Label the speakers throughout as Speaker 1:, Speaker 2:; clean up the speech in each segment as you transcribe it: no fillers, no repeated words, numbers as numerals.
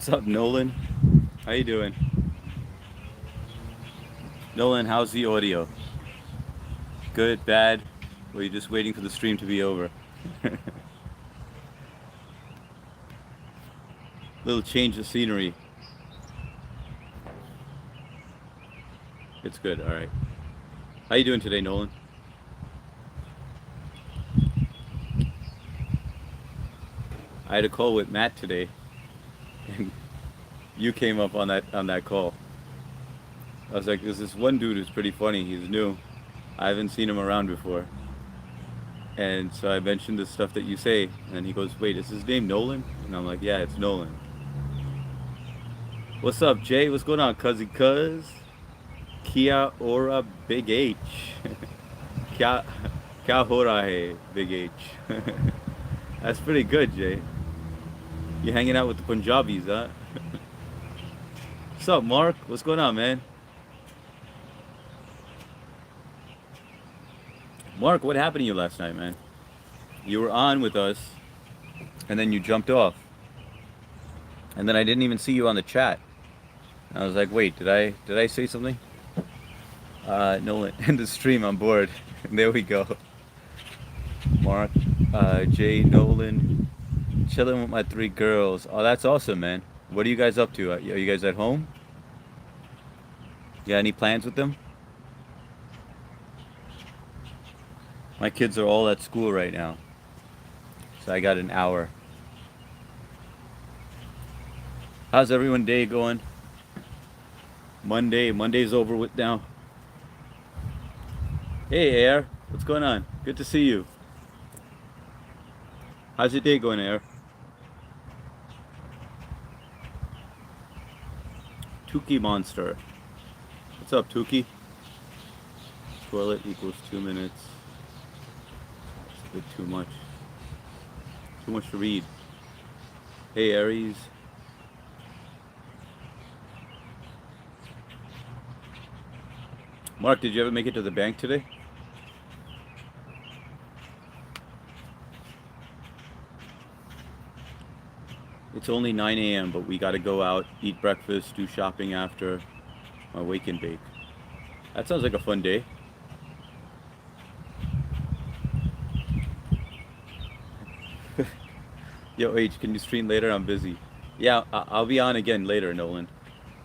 Speaker 1: What's up, Nolan? How you doing? Nolan, how's the audio? Good, bad? Or are you just waiting for the stream to be over? Little change of scenery. It's good, alright. How you doing today, Nolan? I had a call with Matt today, and you came up on that call. I was like, there's this one dude who's pretty funny. He's new. I haven't seen him around before. And so I mentioned the stuff that you say, and he goes, wait, is his name Nolan? And I'm like, yeah, it's Nolan. What's up, Jay? What's going on, cuz? Kia ora Big H. Kya kya ho raha hai, Big H? That's pretty good, Jay. You hanging out with the Punjabis, huh? What's up, Mark? What's going on, man? Mark, what happened to you last night, man? You were on with us, and then you jumped off, and then I didn't even see you on the chat. I was like, wait, did I say something? Nolan, end the stream. I'm bored. There we go. Mark, Jay, Nolan, chilling with my three girls. Oh, that's awesome, man. What are you guys up to? Are you guys at home? You got any plans with them? My kids are all at school right now, so I got an hour. How's everyone day going? Monday's over with now. Hey, Air. What's going on? Good to see you. How's your day going, Air? Tuki Monster. What's up, Tuki? Toilet equals 2 minutes. It's a bit too much. Too much to read. Hey, Aries. Mark, did you ever make it to the bank today? It's only 9 a.m., but we got to go out, eat breakfast, do shopping after my wake and bake. That sounds like a fun day. Yo, H, can you stream later? I'm busy. Yeah, I'll be on again later, Nolan.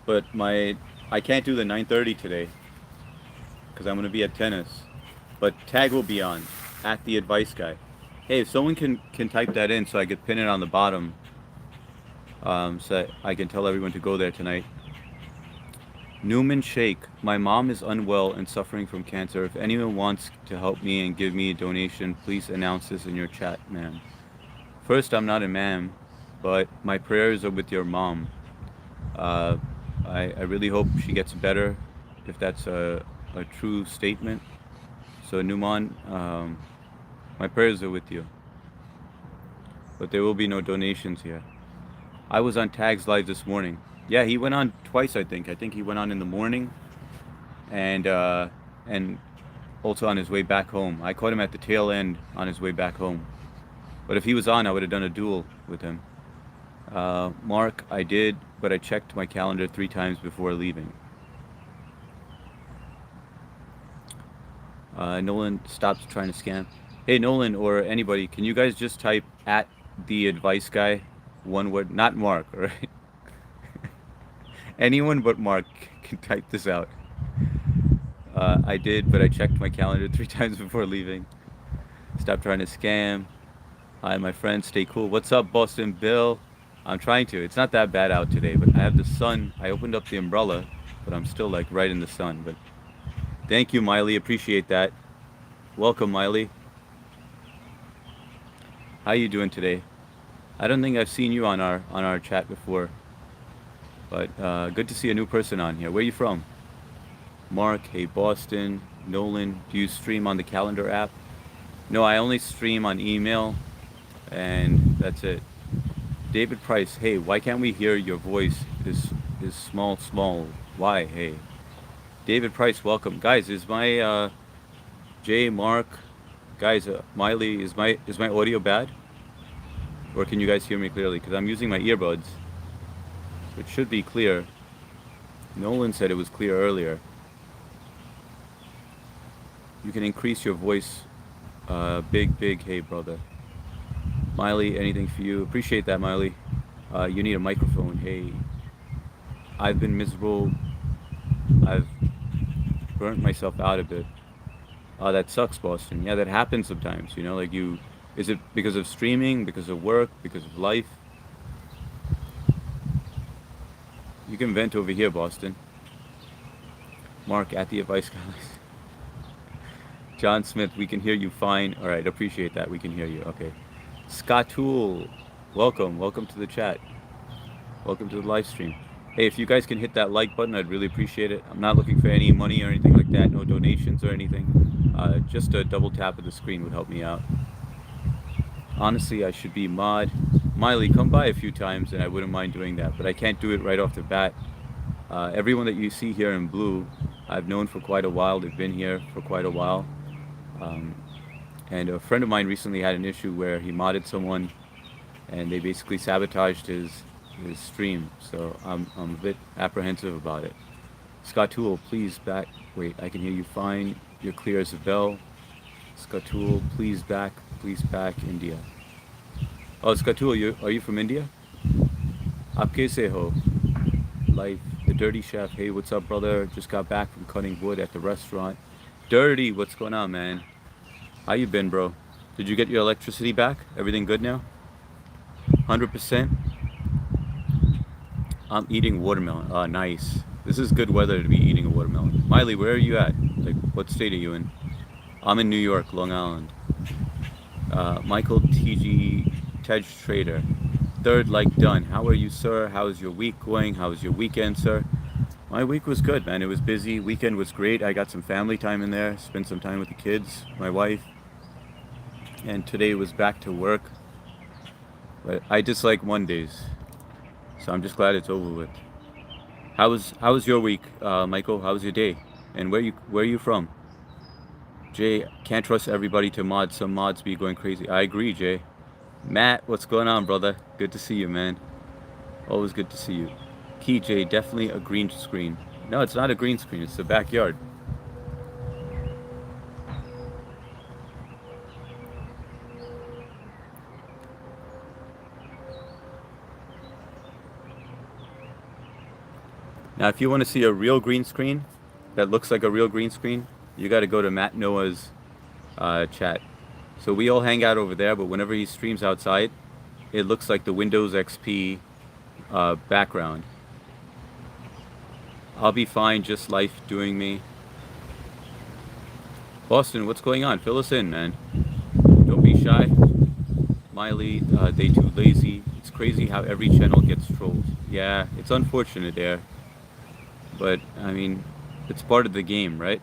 Speaker 1: But I can't do the 9:30 today because I'm gonna be at tennis. But Tag will be on at the advice guy. Hey, if someone can type that in so I could pin it on the bottom, so I can tell everyone to go there tonight. Newman Sheikh, my mom is unwell and suffering from cancer. If anyone wants to help me and give me a donation, please announce this in your chat, ma'am. First, I'm not a ma'am, but my prayers are with your mom. I really hope she gets better, if that's a true statement. So, Numan, my prayers are with you. But there will be no donations here. I was on Tags Live this morning. Yeah, he went on twice, I think. I think he went on in the morning and also on his way back home. I caught him at the tail end on his way back home. But if he was on, I would have done a duel with him. Mark, I did, but I checked my calendar 3 times before leaving. Nolan stops trying to scam. Hey, Nolan or anybody, can you guys just type at the advice guy? One word, not Mark, all right? Anyone but Mark can type this out. I did, but I checked my calendar 3 times before leaving. Stop trying to scam. Hi, my friend. Stay cool. What's up, Boston Bill? I'm trying to. It's not that bad out today, but I have the sun. I opened up the umbrella, but I'm still like right in the sun. But thank you, Miley. Appreciate that. Welcome, Miley. How you doing today? I don't think I've seen you on our chat before, but good to see a new person on here. Where you from? Mark. Hey, Boston. Nolan. Do you stream on the calendar app? No, I only stream on email, and that's it. David Price. Hey, why can't we hear your voice? Is small. Why? Hey, David Price. Welcome, guys. Is my Jay, Mark, guys, Miley, is my audio bad? Or can you guys hear me clearly? Because I'm using my earbuds. It should be clear. Nolan said it was clear earlier. You can increase your voice. Big, hey brother. Miley, anything for you? Appreciate that, Miley. You need a microphone. Hey, I've been miserable. I've burnt myself out a bit. That sucks, Boston. Yeah, that happens sometimes. You know, like you. Is it because of streaming? Because of work? Because of life? You can vent over here, Boston. Mark at the advice guys. John Smith, we can hear you fine. All right, appreciate that. We can hear you. Okay. Scott Tool, welcome to the chat. Welcome to the live stream. Hey, if you guys can hit that like button, I'd really appreciate it. I'm not looking for any money or anything like that, no donations or anything. Just a double tap of the screen would help me out. Honestly, I should be mod. Miley, come by a few times and I wouldn't mind doing that, but I can't do it right off the bat. Everyone that you see here in blue, I've known for quite a while. They've been here for quite a while. And a friend of mine recently had an issue where he modded someone and they basically sabotaged his stream. So I'm a bit apprehensive about it. Scott Tool, please back. Wait, I can hear you fine. You're clear as a bell. Scott Tool, please back India. Oh, Scott Tool, are you from India? Aap kaise ho? Life, the Dirty Chef. Hey, what's up, brother? Just got back from cutting wood at the restaurant. Dirty, what's going on, man? How you been, bro? Did you get your electricity back? Everything good now? 100%? I'm eating watermelon. Oh, nice. This is good weather to be eating a watermelon. Miley, where are you at? Like, what state are you in? I'm in New York, Long Island. Michael TG, Tej Trader. Third like done. How are you, sir? How's your week going? How was your weekend, sir? My week was good, man. It was busy. Weekend was great. I got some family time in there. Spent some time with the kids, my wife. And today was back to work. But I dislike Mondays. So I'm just glad it's over with. How was your week, Michael? How was your day? And where are you from? Jay, can't trust everybody to mod. Some mods be going crazy. I agree, Jay. Matt, what's going on, brother? Good to see you, man. Always good to see you. Key J, definitely a green screen. No, it's not a green screen. It's the backyard. Now, if you want to see a real green screen that looks like a real green screen, you got to go to Matt Noah's chat. So we all hang out over there, but whenever he streams outside, it looks like the Windows XP background. I'll be fine, just life doing me. Boston, what's going on? Fill us in, man. Don't be shy. Miley, they too lazy. It's crazy how every channel gets trolled. Yeah, it's unfortunate there. But, I mean, it's part of the game, right?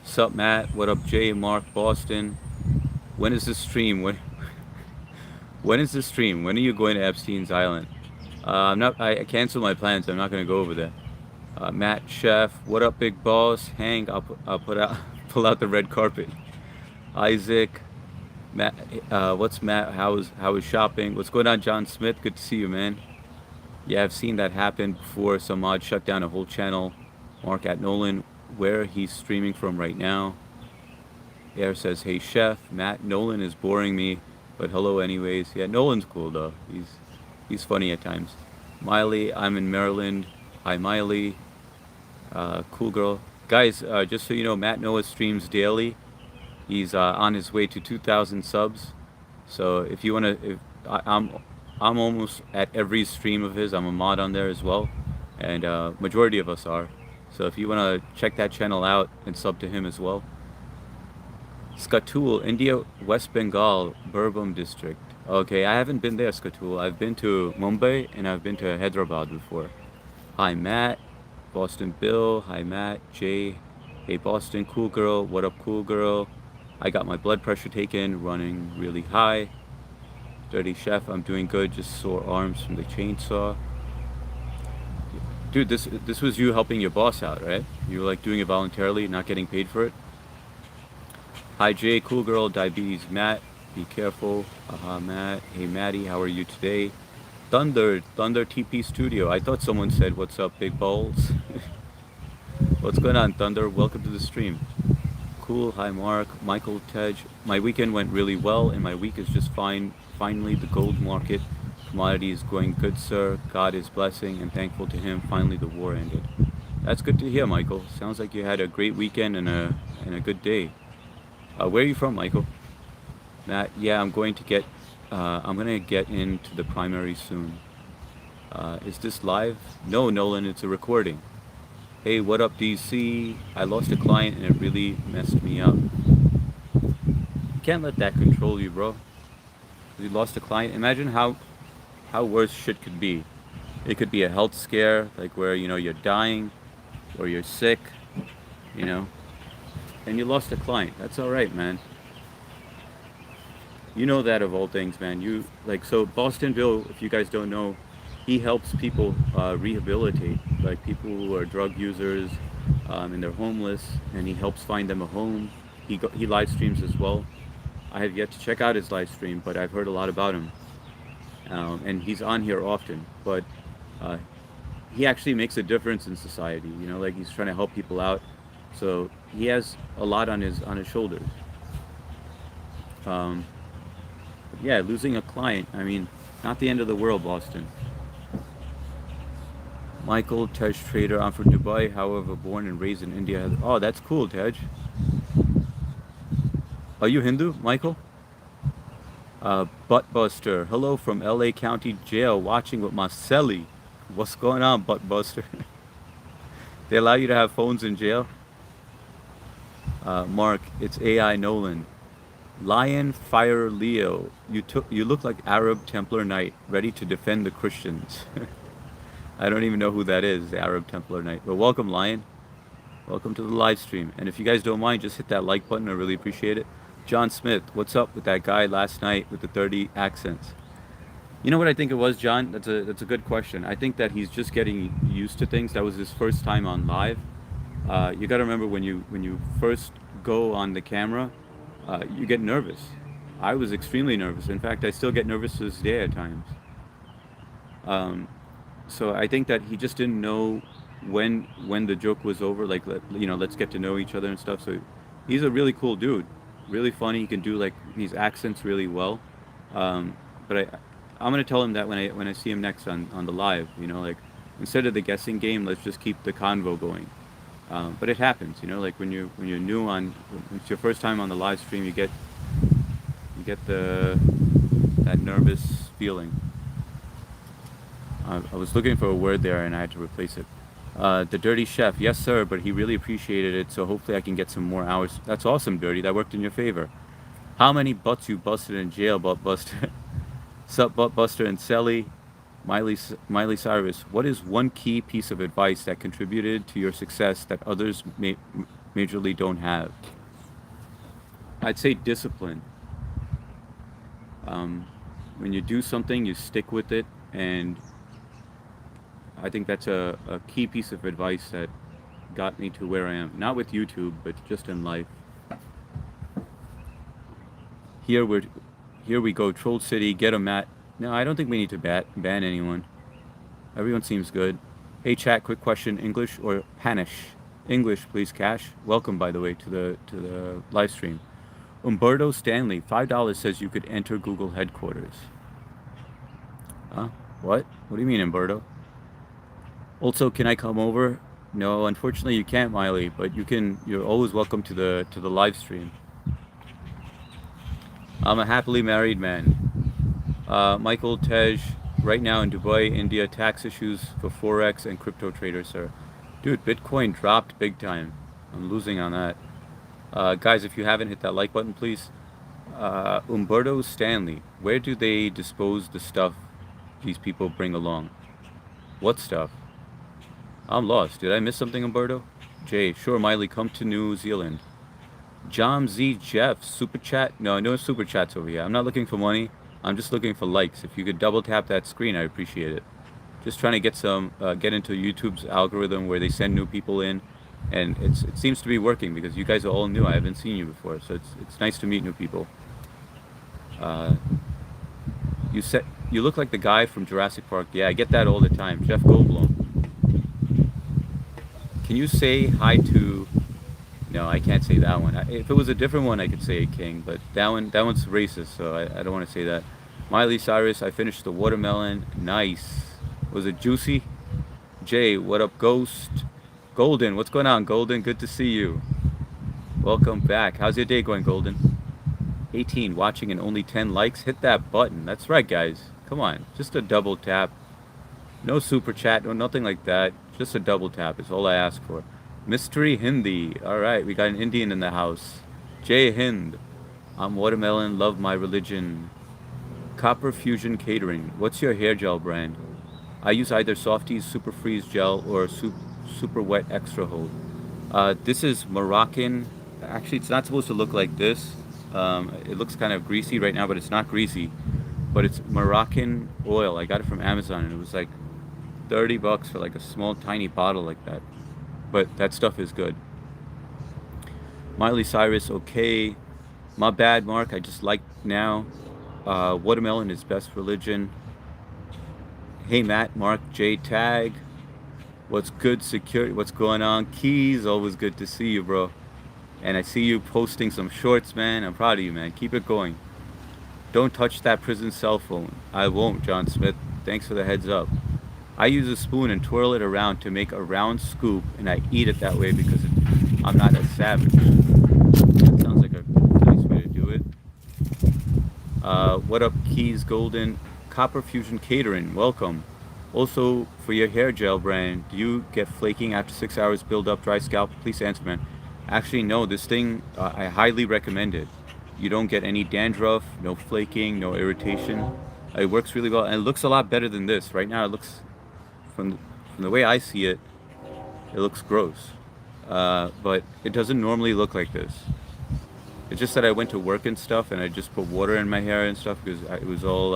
Speaker 1: Sup, Matt? What up, Jay, Mark, Boston? When is this stream? When is this stream? When are you going to Epstein's Island? I canceled my plans. I'm not going to go over there. Matt, Chef. What up, big boss? Hank, I'll pull out the red carpet. Isaac. Matt, what's Matt? How is shopping? What's going on, John Smith? Good to see you, man. Yeah, I've seen that happen before. Some mod shut down a whole channel. Mark at Nolan, where he's streaming from right now. Air says, hey chef, Matt, Nolan is boring me, but hello anyways. Yeah, Nolan's cool though. He's funny at times. Miley, I'm in Maryland. Hi Miley. Cool girl. Guys, just so you know, Matt Noah streams daily. He's on his way to 2,000 subs. So if you want to, I'm almost at every stream of his. I'm a mod on there as well, and majority of us are. So if you want to check that channel out and sub to him as well. Skatul, India, West Bengal, Birbhum district. Okay, I haven't been there, Skatul. I've been to Mumbai and I've been to Hyderabad before. Hi Matt, Boston Bill. Hi Matt, Jay. Hey Boston, cool girl. What up, cool girl? I got my blood pressure taken, running really high. Dirty Chef, I'm doing good. Just sore arms from the chainsaw. Dude, this was you helping your boss out, right? You were like doing it voluntarily, not getting paid for it. Hi Jay, cool girl, diabetes. Matt, be careful. Matt. Hey Maddie, how are you today? Thunder TP Studio. I thought someone said, "What's up, big balls?" What's going on, Thunder? Welcome to the stream. Cool. Hi, Mark. Michael, Tej. My weekend went really well, and my week is just fine. Finally, the gold market commodity is going good, sir. God is blessing, and thankful to Him. Finally, the war ended. That's good to hear, Michael. Sounds like you had a great weekend and a good day. Where are you from, Michael? Matt. Yeah, I'm gonna get into the primary soon. Is this live? No, Nolan. It's a recording. Hey, what up, DC? I lost a client and it really messed me up. You can't let that control you, bro. You lost a client. Imagine how worse shit could be. It could be a health scare, like where you're dying, or you're sick, you know, and you lost a client. That's all right, man. You know that of all things, man. You like so Boston Bill. If you guys don't know, he helps people rehabilitate, like people who are drug users and they're homeless, and he helps find them a home. He live streams as well. I have yet to check out his live stream, but I've heard a lot about him, and he's on here often. But uh, he actually makes a difference in society. You know, like he's trying to help people out. So he has a lot on his shoulders. Um, yeah, losing a client. I mean, not the end of the world, Boston. Michael, Tej Trader. I'm from Dubai, however, born and raised in India. Oh, that's cool, Tej. Are you Hindu, Michael? Buttbuster. Hello from LA County Jail, watching with Marcelli. What's going on, Buttbuster? They allow you to have phones in jail? Mark, it's AI Nolan. Lion Fire Leo. You look like Arab Templar Knight, ready to defend the Christians. I don't even know who that is, the Arab Templar Knight. But welcome, Lion. Welcome to the live stream. And if you guys don't mind, just hit that like button. I really appreciate it. John Smith, what's up with that guy last night with the 30 accents? You know what I think it was, John? That's a good question. I think that he's just getting used to things. That was his first time on live. You got to remember when you first go on the camera, you get nervous. I was extremely nervous. In fact, I still get nervous to this day at times. So I think that he just didn't know when the joke was over. Like, let's get to know each other and stuff. So he's a really cool dude, really funny. He can do like these accents really well. But I'm gonna tell him that when I see him next on the live. Like instead of the guessing game, let's just keep the convo going. But it happens, like when you're new when it's your first time on the live stream, you get that nervous feeling. I was looking for a word there and I had to replace it. The Dirty Chef, yes sir, but he really appreciated it, so hopefully I can get some more hours. That's awesome, Dirty. That worked in your favor. How many butts you busted in jail, Buttbuster? Sup, Buttbuster and Selly. Miley Cyrus, what is one key piece of advice that contributed to your success that others majorly don't have? I'd say discipline. When you do something, you stick with it, and I think that's a key piece of advice that got me to where I am. Not with YouTube, but just in life. Here we go, Troll City, get a mat. No, I don't think we need to ban anyone. Everyone seems good. Hey chat, quick question, English or Spanish? English, please, Cash. Welcome, by the way, to the live stream. Umberto Stanley, $5 says you could enter Google headquarters. Huh? What? What do you mean, Umberto? Also, can I come over? No, unfortunately you can't, Miley, but you're always welcome to the live stream. I'm a happily married man. Michael, Tej, right now in Dubai, India, tax issues for Forex and crypto traders, sir. Dude, Bitcoin dropped big time. I'm losing on that. Guys, if you haven't hit that like button, please. Umberto Stanley, where do they dispose the stuff these people bring along? What stuff? I'm lost. Did I miss something, Umberto? Jay, sure, Miley, come to New Zealand. John Z. Jeff, super chat? No super chats over here. I'm not looking for money. I'm just looking for likes. If you could double tap that screen, I appreciate it. Just trying to get into YouTube's algorithm where they send new people in, and it seems to be working because you guys are all new. I haven't seen you before, so it's nice to meet new people. You look like the guy from Jurassic Park. Yeah, I get that all the time. Jeff Goldblum. Can you say hi to? No, I can't say that one. If it was a different one, I could say King, but that one's racist, so I don't want to say that. Miley Cyrus, I finished the watermelon. Nice. Was it juicy? Jay, what up, Ghost? Golden, what's going on, Golden? Good to see you. Welcome back. How's your day going, Golden? 18 watching and only 10 likes. Hit that button. That's right, guys. Come on, just a double tap. No super chat, no nothing like that. Just a double tap is all I ask for. Mystery Hindi. All right, we got an Indian in the house. Jay Hind. I'm watermelon. Love my religion. Copper Fusion Catering. What's your hair gel brand? I use either Softies Super Freeze Gel or Super Wet Extra Hold. This is Moroccan. Actually, it's not supposed to look like this. It looks kind of greasy right now, but it's not greasy. But it's Moroccan oil. I got it from Amazon, and it was like $30 for like a small, tiny bottle like that. But that stuff is good. Miley Cyrus, okay. My bad, Mark. I just like now. Watermelon is best religion. Hey, Matt, Mark, J Tag. What's good, security? What's going on? Keys, always good to see you, bro. And I see you posting some shorts, man. I'm proud of you, man. Keep it going. Don't touch that prison cell phone. I won't, John Smith. Thanks for the heads up. I use a spoon and twirl it around to make a round scoop, and I eat it that way because I'm not a savage. That sounds like a nice way to do it. What up, Keys Golden? Copper Fusion Catering, welcome. Also, for your hair gel brand, do you get flaking after 6 hours, build up dry scalp? Please answer, man. Actually, no, this thing, I highly recommend it. You don't get any dandruff, no flaking, no irritation. It works really well, and it looks a lot better than this. Right now, it looks, from the way I see it, it looks gross. But it doesn't normally look like this. It's just that I went to work and stuff, and I just put water in my hair and stuff because it was all,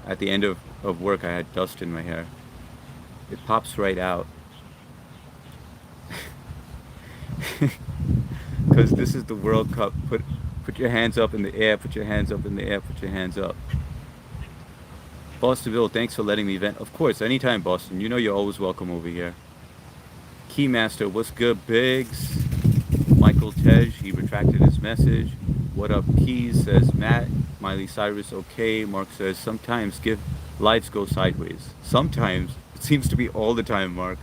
Speaker 1: at the end of work, I had dust in my hair. It pops right out. Because this is the World Cup. Put your hands up in the air, put your hands up in the air, put your hands up. Bostonville, thanks for letting me vent. Of course, anytime, Boston. You know you're always welcome over here. Keymaster, what's good, Biggs? Michael Tej, he retracted his message. What up, Keys, says Matt. Miley Cyrus, okay. Mark says, sometimes lives go sideways. Sometimes. It seems to be all the time, Mark.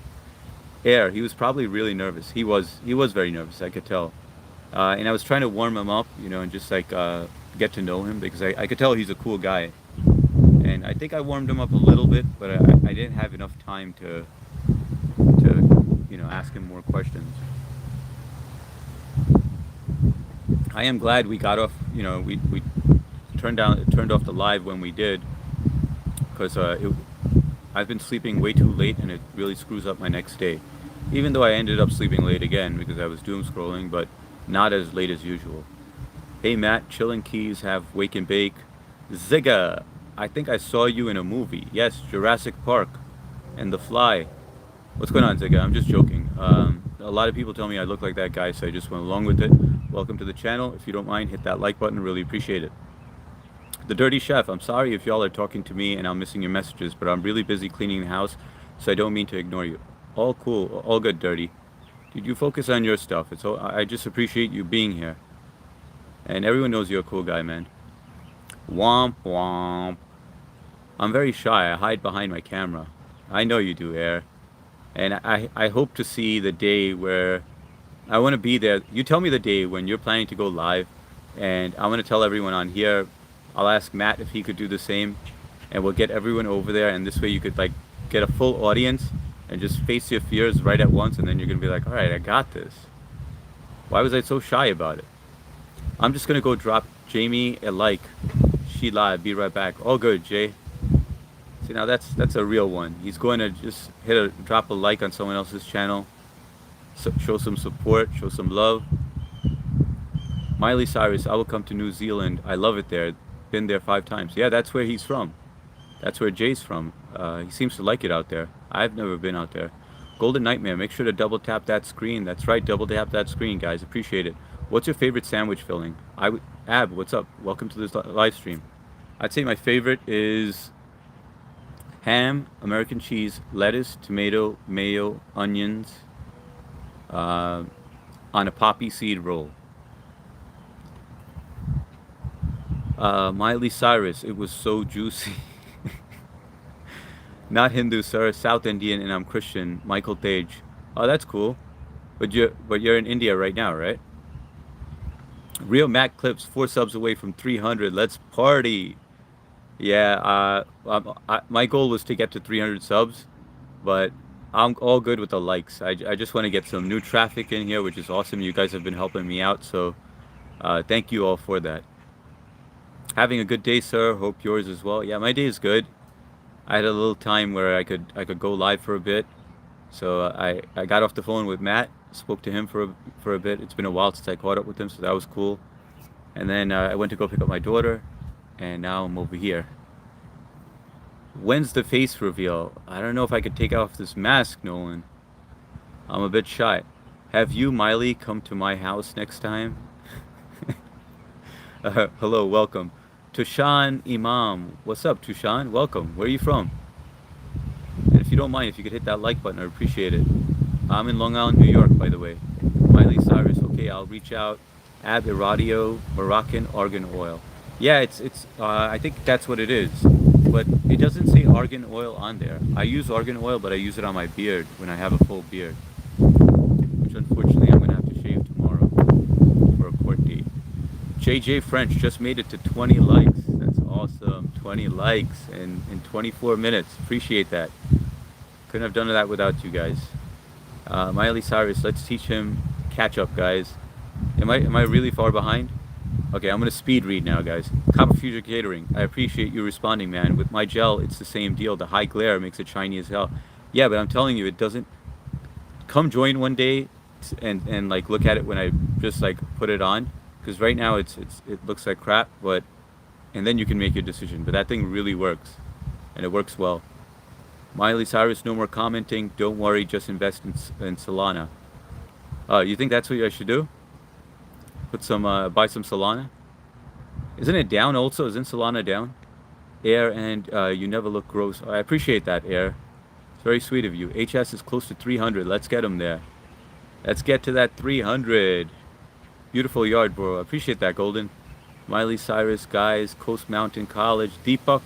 Speaker 1: Air, he was probably really nervous. He was very nervous, I could tell. And I was trying to warm him up, and just like get to know him because I could tell he's a cool guy. And I think I warmed him up a little bit, but I didn't have enough time to ask him more questions. I am glad we got off. We turned off the live when we did, because I've been sleeping way too late, and it really screws up my next day. Even though I ended up sleeping late again because I was doom scrolling, but not as late as usual. Hey Matt, Chillin' Keys have Wake and Bake. Zigga, I think I saw you in a movie. Yes, Jurassic Park and The Fly. What's going on, Zigga? I'm just joking. A lot of people tell me I look like that guy, so I just went along with it. Welcome to the channel. If you don't mind, hit that like button. Really appreciate it. The Dirty Chef, I'm sorry if y'all are talking to me and I'm missing your messages, but I'm really busy cleaning the house, so I don't mean to ignore you. All cool, all good, Dirty. Dude, you focus on your stuff. I just appreciate you being here. And everyone knows you're a cool guy, man. Womp womp. I'm very shy. I hide behind my camera. I know you do, Air. And I hope to see the day where I want to be there. You tell me the day when you're planning to go live, and I want to tell everyone on here. I'll ask Matt if he could do the same, and we'll get everyone over there, and this way you could like get a full audience and just face your fears right at once, and then you're gonna be like, all right, I got this. Why was I so shy about it? I'm just gonna go drop Jamie a like. She live. Be right back. All good, Jay. See, now that's a real one. He's going to just drop a like on someone else's channel, show some support, show some love. Miley Cyrus, I will come to New Zealand. I love it there. Been there 5 times. Yeah, that's where he's from. That's where Jay's from. He seems to like it out there. I've never been out there. Golden Nightmare, make sure to double tap that screen. That's right, double tap that screen, guys. Appreciate it. What's your favorite sandwich filling? Ab, what's up? Welcome to this live stream. I'd say my favorite is ham, American cheese, lettuce, tomato, mayo, onions, uh, on a poppy seed roll. Miley Cyrus, it was so juicy. Not Hindu, sir. South Indian, and I'm Christian. Michael Tej. Oh, that's cool. But you're in India right now, right? Real Mac Clips, 4 subs away from 300. Let's party. Yeah. My goal was to get to 300 subs, but I'm all good with the likes. I just want to get some new traffic in here, which is awesome. You guys have been helping me out, so thank you all for that. Having a good day, sir. Hope yours as well. Yeah, my day is good. I had a little time where I could go live for a bit. So I got off the phone with Matt, spoke to him for a bit. It's been a while since I caught up with him, so that was cool. And then I went to go pick up my daughter, and now I'm over here. When's the face reveal? I don't know if I could take off this mask, Nolan. I'm a bit shy. Have you, Miley, come to my house next time? Hello, welcome. Tushan Imam. What's up, Tushan? Welcome. Where are you from? And if you don't mind, if you could hit that like button, I'd appreciate it. I'm in Long Island, New York, by the way. Miley Cyrus. Okay, I'll reach out. Ab Iradio Moroccan argan oil. Yeah, it's. I think that's what it is. But it doesn't say argan oil on there. I use argan oil, but I use it on my beard when I have a full beard, which unfortunately I'm gonna have to shave tomorrow for a court date. JJ French just made it to 20 likes. That's awesome. 20 likes in 24 minutes. Appreciate that. Couldn't have done that without you guys. Miley Cyrus, let's teach him catch up, guys. Am I really far behind? Okay, I'm gonna speed read now, guys. Copper Future Catering. I appreciate you responding, man. With my gel, it's the same deal. The high glare makes it shiny as hell. Yeah, but I'm telling you, it doesn't. Come join one day, and like look at it when I just like put it on. Because right now it looks like crap, but and then you can make your decision. But that thing really works, and it works well. Miley Cyrus, no more commenting. Don't worry, just invest in Solana. You think that's what I should do? Buy some Solana. Isn't it down also? Isn't Solana down? Air, and you never look gross. I appreciate that, Air. It's very sweet of you. HS is close to 300. Let's get him there. Let's get to that 300. Beautiful yard, bro. I appreciate that, Golden. Miley Cyrus, guys. Coast Mountain College. Deepak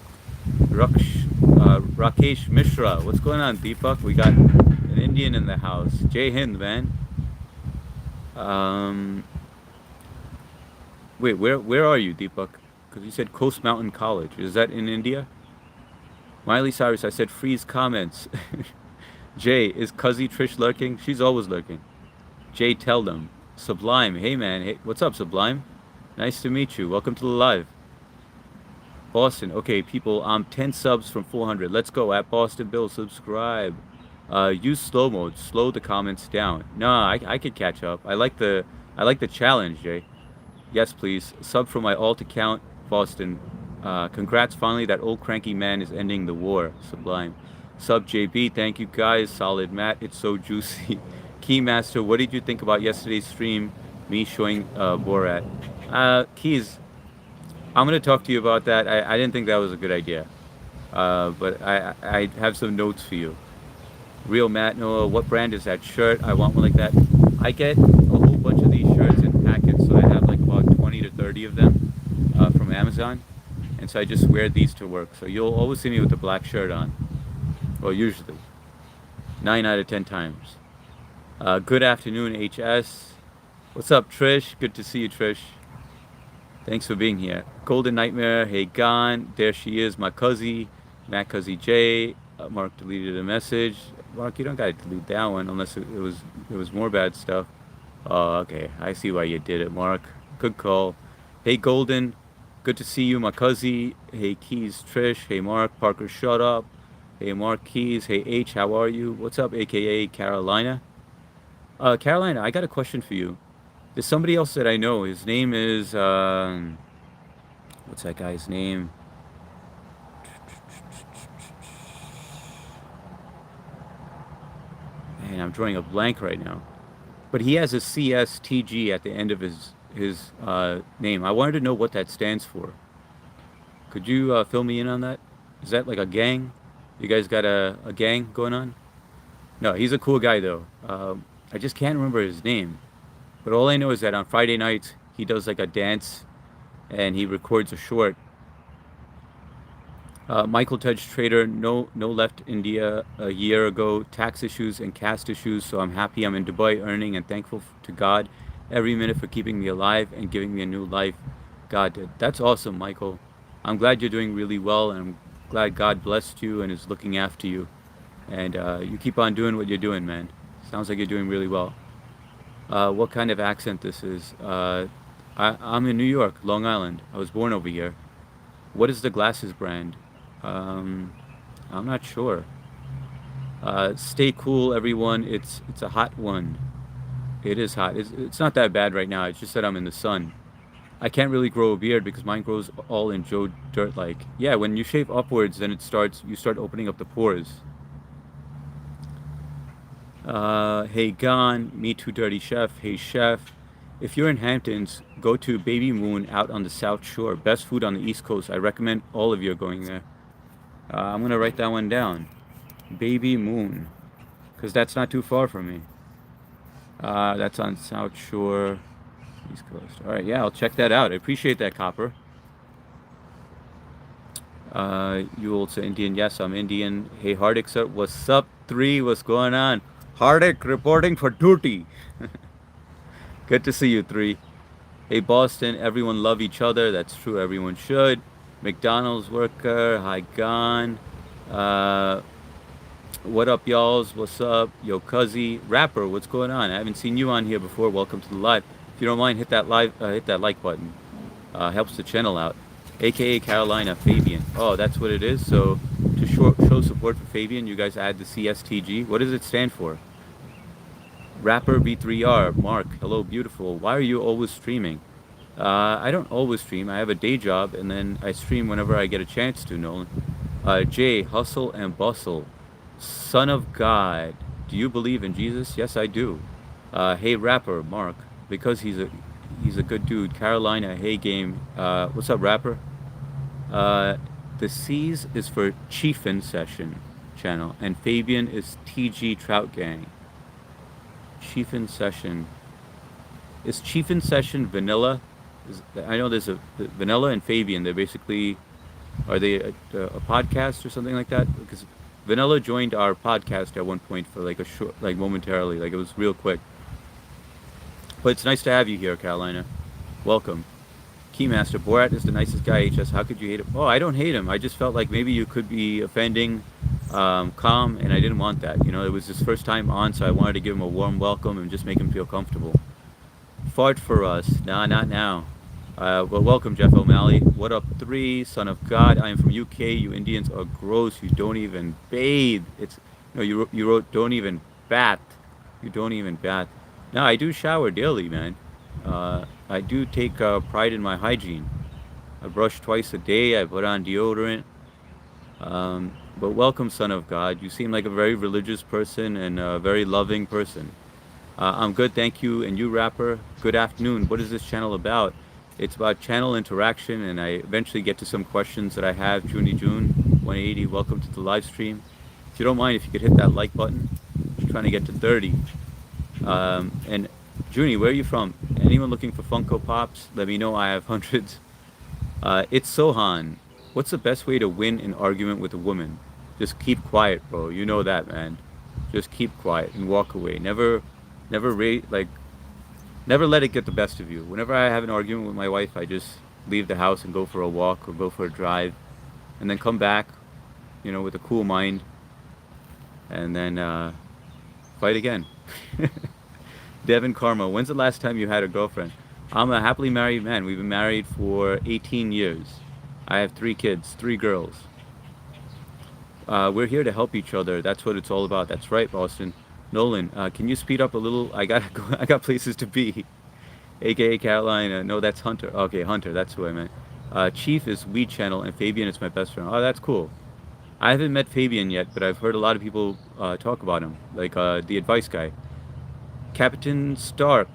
Speaker 1: Rakesh Mishra. What's going on, Deepak? We got an Indian in the house. Jai Hind, man. Wait, where are you, Deepak? Because you said Coast Mountain College. Is that in India? Miley Cyrus, I said freeze comments. Jay, is Cuzzy Trish lurking? She's always lurking. Jay, tell them. Sublime, hey man, hey, what's up, Sublime? Nice to meet you. Welcome to the live. Boston, okay, people, I'm 10 subs from 400. Let's go. At Boston Bill, subscribe. Use slow mode. Slow the comments down. No, I could catch up. I like the challenge, Jay. Yes, please. Sub for my alt account, Boston. Congrats, finally, that old cranky man is ending the war. Sublime. Sub JB, thank you guys. Solid Matt, it's so juicy. Keymaster, what did you think about yesterday's stream? Me showing Borat. Keys, I'm going to talk to you about that. I didn't think that was a good idea. But I have some notes for you. Real Matt Noah, what brand is that shirt? I want one like that. I get a whole bunch of these shirts in packets, so I have like about 20 to 30 of them from Amazon. And so I just wear these to work. So you'll always see me with a black shirt on. Well, usually. 9 out of 10 times. Good afternoon, HS. What's up, Trish? Good to see you, Trish. Thanks for being here. Golden Nightmare, hey, gone. There she is, my cuzzy. Matt Cuzzy J. Mark deleted a message. Mark, you don't gotta delete that one unless it was more bad stuff. Oh, okay. I see why you did it, Mark. Good call. Hey, Golden. Good to see you, my cuzzy. Hey, Keys, Trish. Hey, Mark. Parker, shut up. Hey, Mark Keys. Hey, H, how are you? What's up, AKA Carolina? Carolina, I got a question for you. There's somebody else that I know. His name is, what's that guy's name? Man, I'm drawing a blank right now. But he has a CSTG at the end of his name. I wanted to know what that stands for. Could you fill me in on that? Is that like a gang? You guys got a gang going on? No, he's a cool guy though. I just can't remember his name. But all I know is that on Friday nights he does like a dance and he records a short. Michael Tudge Trader, no left India a year ago. Tax issues and caste issues. So I'm happy I'm in Dubai earning and thankful to God every minute for keeping me alive and giving me a new life. God did. That's awesome, Michael. I'm glad you're doing really well, and I'm glad God blessed you and is looking after you. And you keep on doing what you're doing, man. Sounds like you're doing really well. What kind of accent this is? I'm in New York, Long Island. I was born over here. What is the glasses brand? Um, I'm not sure. Stay cool, everyone. It's a hot one. It is hot. It's not that bad right now. It's just that I'm in the sun. I can't really grow a beard because mine grows all in Joe dirt like. Yeah, when you shave upwards, then you start opening up the pores. Hey Gon, me too dirty chef. Hey chef, if you're in Hamptons, go to Baby Moon out on the South Shore. Best food on the East Coast. I recommend all of you going there. I'm gonna write that one down. Baby Moon, because that's not too far from me. That's on South Shore, East Coast. All right, yeah, I'll check that out. I appreciate that, Copper. You also Indian? Yes, I'm Indian. Hey, Hardik sir, what's up? Three, what's going on? Hardik reporting for duty. Good to see you, three. Hey, Boston, everyone love each other. That's true, everyone should. McDonald's worker, hi, Gon. Uh, what up, y'alls? What's up? Yo, Cuzzy. Rapper, what's going on? I haven't seen you on here before. Welcome to the live. If you don't mind, hit that like button. Helps the channel out. AKA Carolina Fabian. Oh, that's what it is. So to show support for Fabian, you guys add the CSTG. What does it stand for? Rapper B3R. Mark, hello, beautiful. Why are you always streaming? I don't always stream. I have a day job, and then I stream whenever I get a chance to, Nolan. Jay, hustle and bustle. Son of God. Do you believe in Jesus? Yes, I do. Hey, rapper, Mark, because he's a good dude. Carolina, hey, game. What's up, rapper? The C's is for Chiefin Session channel, and Fabian is TG Trout Gang. Chiefin Session. Is Chiefin Session vanilla? I know there's a Vanilla and Fabian. They're basically, are they a podcast or something like that? Because Vanilla joined our podcast at one point for like a short, like momentarily, like it was real quick. But it's nice to have you here, Carolina. Welcome. Keymaster Borat is the nicest guy. HS, how could you hate him? Oh, I don't hate him. I just felt like maybe you could be offending Calm, and I didn't want that. You know, it was his first time on, so I wanted to give him a warm welcome and just make him feel comfortable. Fart for us. Nah, not now. Well, welcome, Jeff O'Malley. What up, three? Son of God. I am from UK. You Indians are gross. You don't even bathe. It's no. You wrote don't even bath. You don't even bath. No, I do shower daily, man. I do take pride in my hygiene. I brush twice a day. I put on deodorant. But welcome, Son of God. You seem like a very religious person and a very loving person. I'm good, thank you. And you, rapper, good afternoon. What is this channel about? It's about channel interaction, and I eventually get to some questions that I have. June 180, welcome to the live stream. If you don't mind, if you could hit that like button. I'm trying to get to 30. And Junie, where are you from? Anyone looking for Funko Pops? Let me know. I have hundreds. It's Sohan. What's the best way to win an argument with a woman? Just keep quiet, bro. You know that, man. Just keep quiet and walk away. Never let it get the best of you. Whenever I have an argument with my wife, I just leave the house and go for a walk or go for a drive, and then come back, you know, with a cool mind, and then fight again. Devin Karma, when's the last time you had a girlfriend? I'm a happily married man. We've been married for 18 years. I have 3 kids, 3 girls. We're here to help each other. That's what it's all about. That's right, Boston. Nolan, can you speed up a little? I got places to be. AKA Carolina. No, that's Hunter. Okay, Hunter. That's who I meant. Chief is Weed Channel, and Fabian is my best friend. Oh, that's cool. I haven't met Fabian yet, but I've heard a lot of people talk about him, like the advice guy. Captain Stark.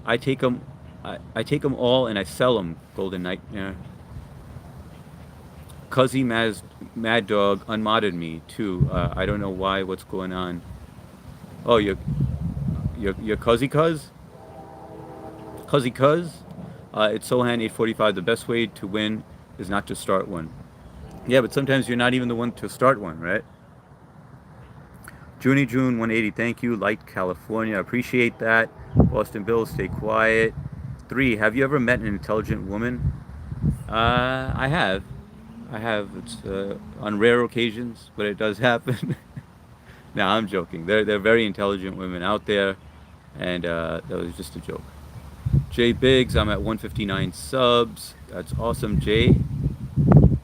Speaker 1: I take them all and I sell them. Golden Nightmare. Cuzzy Mad Dog unmodded me too. I don't know why. What's going on? Oh, your Cuzzy Cuz. It's Sohan 845. The best way to win is not to start one. Yeah, but sometimes you're not even the one to start one, right? Junie June 180. Thank you. Light California. Appreciate that. Boston Bill. Stay quiet. 3. Have you ever met an intelligent woman? I have. I have. It's on rare occasions, but it does happen. No, I'm joking. They're very intelligent women out there, and that was just a joke. Jay Biggs, I'm at 159 subs. That's awesome, Jay.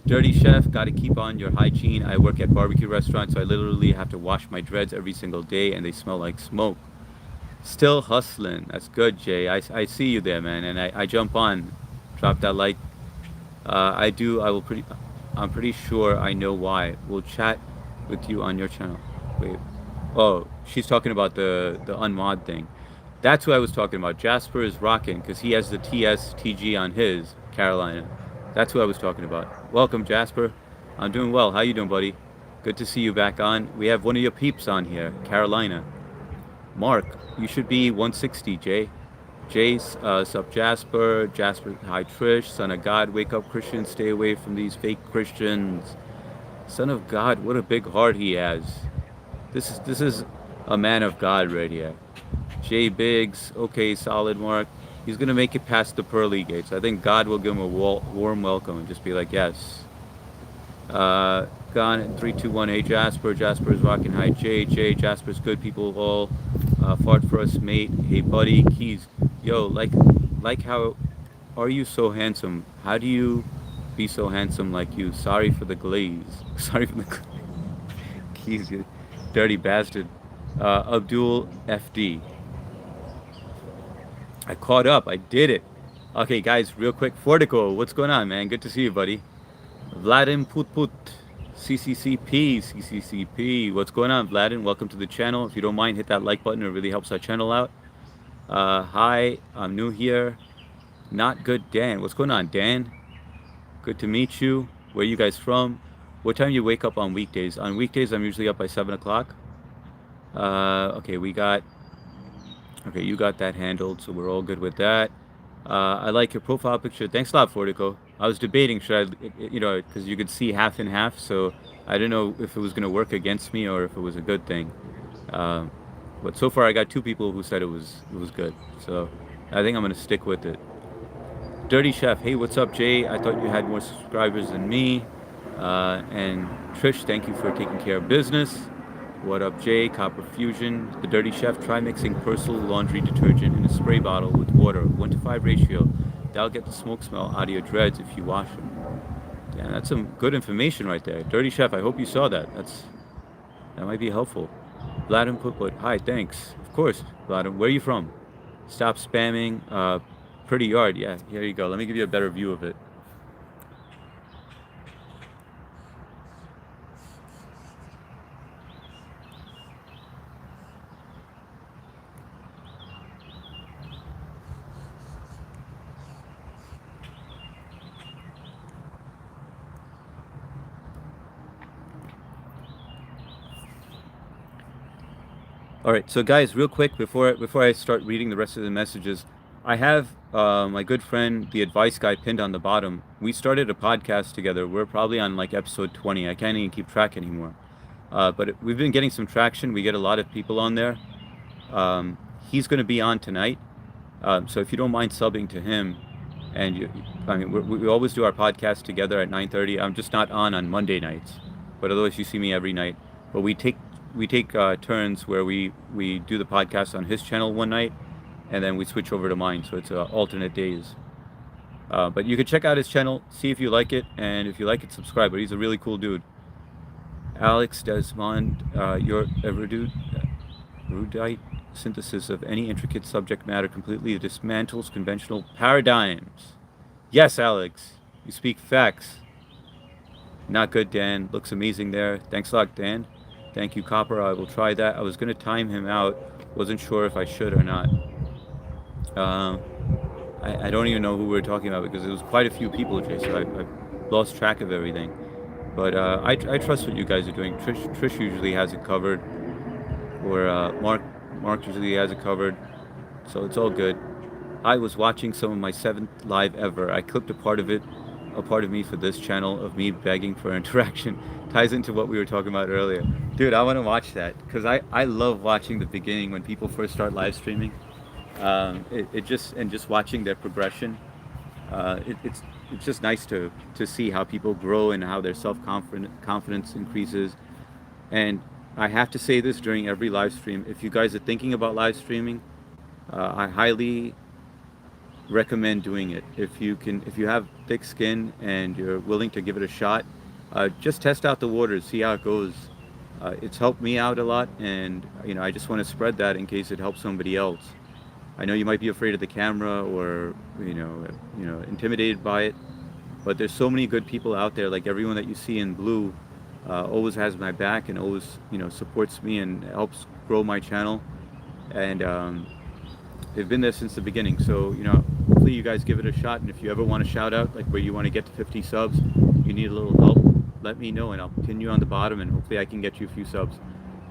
Speaker 1: Dirty Chef, got to keep on your hygiene. I work at barbecue restaurants, so I literally have to wash my dreads every single day, and they smell like smoke. Still hustling. That's good, Jay. I see you there, man, and I jump on. Drop that like. I do. I will pretty. I'm pretty sure I know why. We'll chat with you on your channel. Wait. Oh, she's talking about the unmod thing. That's what I was talking about. Jasper is rocking because he has the TSTG on his Carolina. That's who I was talking about. Welcome, Jasper. I'm doing well. How you doing, buddy? Good to see you back on. We have one of your peeps on here, Carolina. Mark, you should be 160, Jay. Jace, sup Jasper. Jasper, hi Trish. Son of God, wake up Christians. Stay away from these fake Christians. Son of God, what a big heart he has. This is a man of God right here. Jay Biggs, okay, solid Mark. He's gonna make it past the pearly gates. I think God will give him a warm welcome and just be like, yes. Gone at 321. Hey Jasper, Jasper is rocking. Hi Jay, Jasper's good. People all fought for us, mate. Hey buddy, Keys, yo, like how are you so handsome? How do you be so handsome like you? Sorry for the glaze. Sorry for the glaze. Keys, you dirty bastard. Abdul FD. I caught up. I did it. Okay, guys, real quick. Fortico, what's going on, man? Good to see you, buddy. Vladim Put. CCCP. What's going on, Vladin? Welcome to the channel. If you don't mind, hit that like button. It really helps our channel out. Hi, I'm new here. Not good, Dan. What's going on, Dan? Good to meet you. Where are you guys from? What time do you wake up on weekdays? On weekdays, I'm usually up by 7 o'clock. Okay, we got... Okay, you got that handled, so we're all good with that. I like your profile picture. Thanks a lot, Fortico. I was debating, should I, because you could see half and half, so I didn't know if it was going to work against me or if it was a good thing. But so far, I got 2 people who said it was good, so I think I'm going to stick with it. Dirty Chef, hey, what's up, Jay? I thought you had more subscribers than me. And Trish, thank you for taking care of business. What up, Jay? Copper Fusion. The Dirty Chef, try mixing Persil laundry detergent in a spray bottle with water, 1:5 ratio. That'll get the smoke smell out of your dreads if you wash them. Yeah, that's some good information right there. Dirty Chef, I hope you saw that. That might be helpful. Vladimir Put. Hi, thanks. Of course, Vladimir. Where are you from? Stop spamming. Pretty yard. Yeah, here you go. Let me give you a better view of it. All right, so guys, real quick before I start reading the rest of the messages, I have my good friend, the advice guy, pinned on the bottom. We started a podcast together. We're probably on like episode 20. I can't even keep track anymore. But we've been getting some traction. We get a lot of people on there. He's going to be on tonight. So if you don't mind subbing to him, and we always do our podcast together at 9:30. I'm just not on Monday nights, but otherwise you see me every night. But we take turns where we do the podcast on his channel one night, and then we switch over to mine, so it's alternate days. But you can check out his channel, see if you like it, and if you like it, subscribe. But he's a really cool dude. Alex Desmond, your erudite synthesis of any intricate subject matter completely dismantles conventional paradigms. Yes, Alex, you speak facts. Not good, Dan. Looks amazing there. Thanks a lot, Dan. Thank you, Copper. I will try that. I was going to time him out. Wasn't sure if I should or not. I don't even know who we were talking about because it was quite a few people, Jay, so I lost track of everything. But I trust what you guys are doing. Trish usually has it covered, or Mark usually has it covered, so it's all good. I was watching some of my seventh live ever. I clipped a part of me for this channel of me begging for interaction. Ties into what we were talking about earlier. Dude, I want to watch that because I love watching the beginning when people first start live streaming. It just and just watching their progression. It's just nice to see how people grow and how their confidence increases. And I have to say this during every live stream. If you guys are thinking about live streaming, I highly recommend doing it. If you have thick skin and you're willing to give it a shot, just test out the waters, see how it goes. It's helped me out a lot, and I just want to spread that in case it helps somebody else. I know you might be afraid of the camera or intimidated by it, but there's so many good people out there. Like everyone that you see in blue, always has my back and always supports me and helps grow my channel. And they've been there since the beginning. So, hopefully you guys give it a shot. And if you ever want to shout out, like where you want to get to 50 subs, you need a little help, let me know and I'll pin you on the bottom and hopefully I can get you a few subs.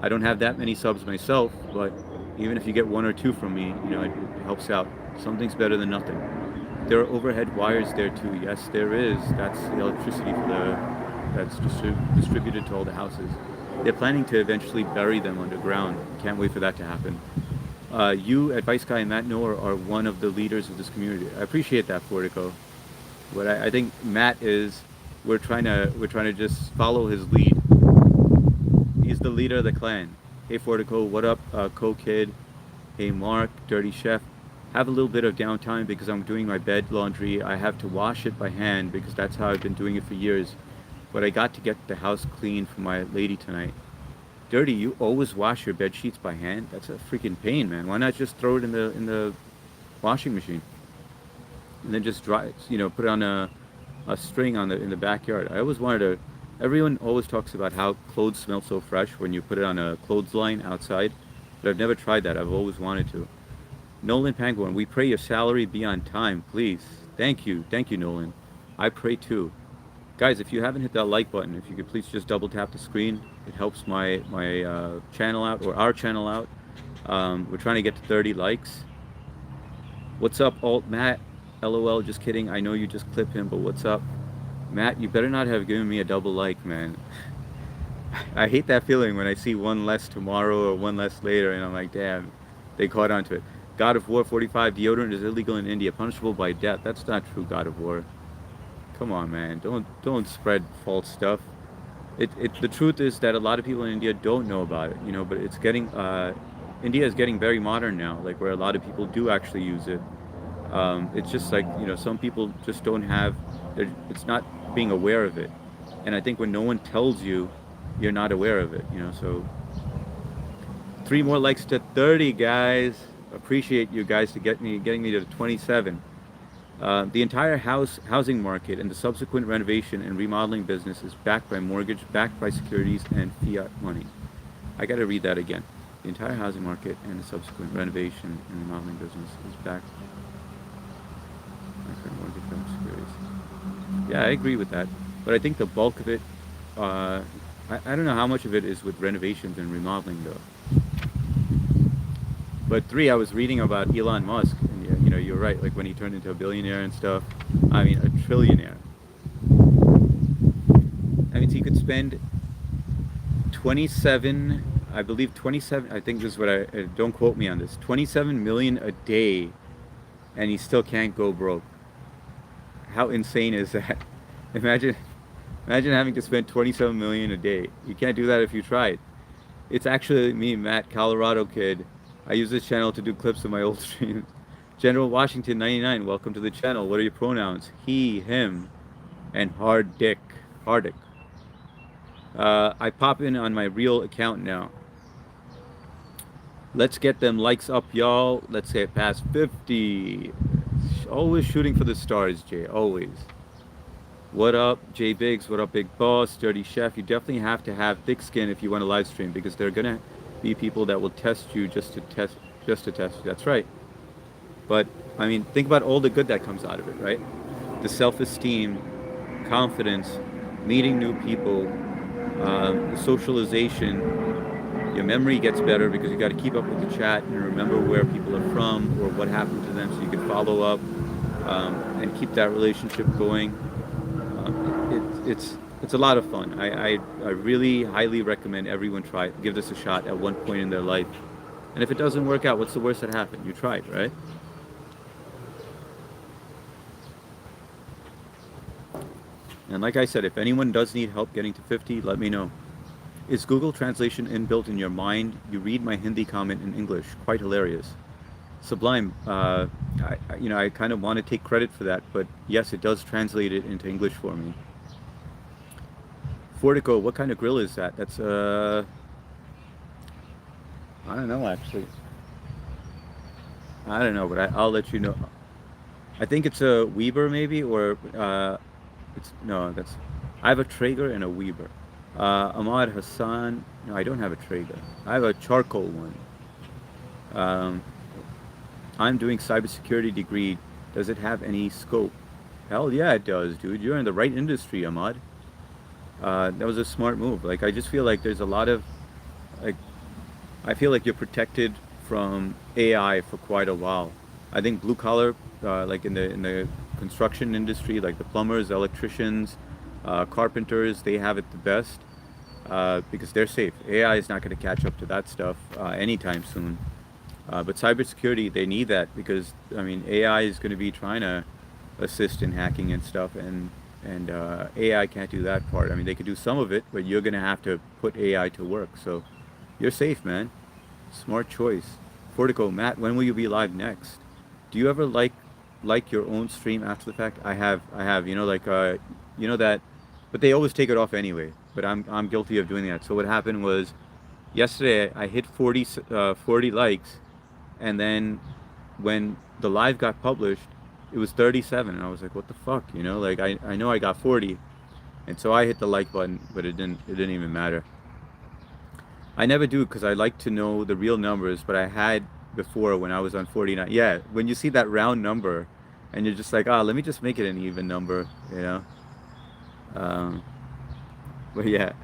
Speaker 1: I don't have that many subs myself, but even if you get one or two from me, it helps out. Something's better than nothing. There are overhead wires there too. Yes, there is. That's the electricity that's distributed to all the houses. They're planning to eventually bury them underground. Can't wait for that to happen. You, Advice Guy, and Matt Noor are one of the leaders of this community. I appreciate that, Fortico. But I think Matt is. We're trying to just follow his lead. He's the leader of the clan. Hey, Fortico, what up, Co-Kid? Hey, Mark, Dirty Chef. Have a little bit of downtime because I'm doing my bed laundry. I have to wash it by hand because that's how I've been doing it for years. But I got to get the house clean for my lady tonight. Dirty, you always wash your bed sheets by hand? That's a freaking pain, man. Why not just throw it in the washing machine and then just dry it? Put it on a string in the backyard. I always wanted to. Everyone always talks about how clothes smell so fresh when you put it on a clothesline outside, but I've never tried that. I've always wanted to. Nolan Pangborn, we pray your salary be on time, please. Thank you, Nolan. I pray too. Guys, if you haven't hit that like button, if you could please just double tap the screen, it helps my channel out, or our channel out. We're trying to get to 30 likes. What's up, Alt Matt? LOL, just kidding. I know you just clip him, but what's up? Matt, you better not have given me a double like, man. I hate that feeling when I see one less tomorrow or one less later, and I'm like, damn, they caught on to it. God of War 45, deodorant is illegal in India, punishable by death. That's not true, God of War. Come on, man. Don't spread false stuff. The truth is that a lot of people in India don't know about it, but it's getting, India is getting very modern now, like where a lot of people do actually use it. It's just like, some people just don't have, it's not being aware of it. And I think when no one tells you, you're not aware of it, so 3 more likes to 30, guys. Appreciate you guys to getting me to 27. The entire housing market and the subsequent renovation and remodeling business is backed by mortgage, backed by securities and fiat money. I got to read that again. The entire housing market and the subsequent renovation and remodeling business is backed by mortgage, backed securities. Yeah, I agree with that. But I think the bulk of it, I don't know how much of it is with renovations and remodeling though. But 3, I was reading about Elon Musk, and you're right, like when he turned into a billionaire and stuff. I mean, a trillionaire. I mean, so he could spend 27, I think this is what don't quote me on this, 27 million a day, and he still can't go broke. How insane is that? Imagine having to spend 27 million a day. You can't do that if you tried. It's actually me, Matt, Colorado kid. I use this channel to do clips of my old streams. General Washington 99, welcome to the channel. What are your pronouns? He, him, and Hardick. I pop in on my real account now. Let's get them likes up, y'all. Let's say it past 50. Always shooting for the stars, Jay. Always. What up, Jay Biggs? What up, Big Boss? Dirty Chef. You definitely have to have thick skin if you want to live stream because they're gonna be people that will test you just to test you. That's right. But I mean, think about all the good that comes out of it, right? The self-esteem, confidence, meeting new people, the socialization, your memory gets better because you got to keep up with the chat and remember where people are from or what happened to them so you can follow up and keep that relationship going. It's a lot of fun. I really highly recommend everyone try it. Give this a shot at one point in their life. And if it doesn't work out, what's the worst that happened? You tried, right? And like I said, if anyone does need help getting to 50, let me know. Is Google Translation inbuilt in your mind? You read my Hindi comment in English. Quite hilarious. Sublime. I kind of want to take credit for that, but yes, it does translate it into English for me. Fortico, what kind of grill is that? That's I don't know actually. I don't know, but I'll let you know. I think it's a Weber maybe, or it's no, that's. I have a Traeger and a Weber. Ahmad Hassan. No, I don't have a Traeger. I have a charcoal one. Um, I'm doing cybersecurity degree. Does it have any scope? Hell yeah, it does, dude. You're in the right industry, Ahmad. That was a smart move. Like I just feel like there's a lot of like I feel like you're protected from AI for quite a while. I think blue collar, like in the construction industry, like the plumbers, electricians, carpenters, they have it the best because they're safe. AI is not going to catch up to that stuff anytime soon. But cybersecurity, they need that because I mean AI is going to be trying to assist in hacking and stuff, and AI can't do that part. I mean, they could do some of it, but you're going to have to put AI to work. So you're safe, man. Smart choice. Fortico, Matt, when will you be live next? Do you ever like your own stream after the fact? I have. You know that, but they always take it off anyway. But I'm guilty of doing that. So what happened was yesterday I hit 40 likes, and then when the live got published, it was 37, and I was like, what the fuck, you know? Like I know I got 40, and so I hit the like button, but it didn't even matter. I never do because I like to know the real numbers, but I had before when I was on 49. Yeah, when you see that round number and you're just like, ah, let me just make it an even number, you know? Um, but yeah,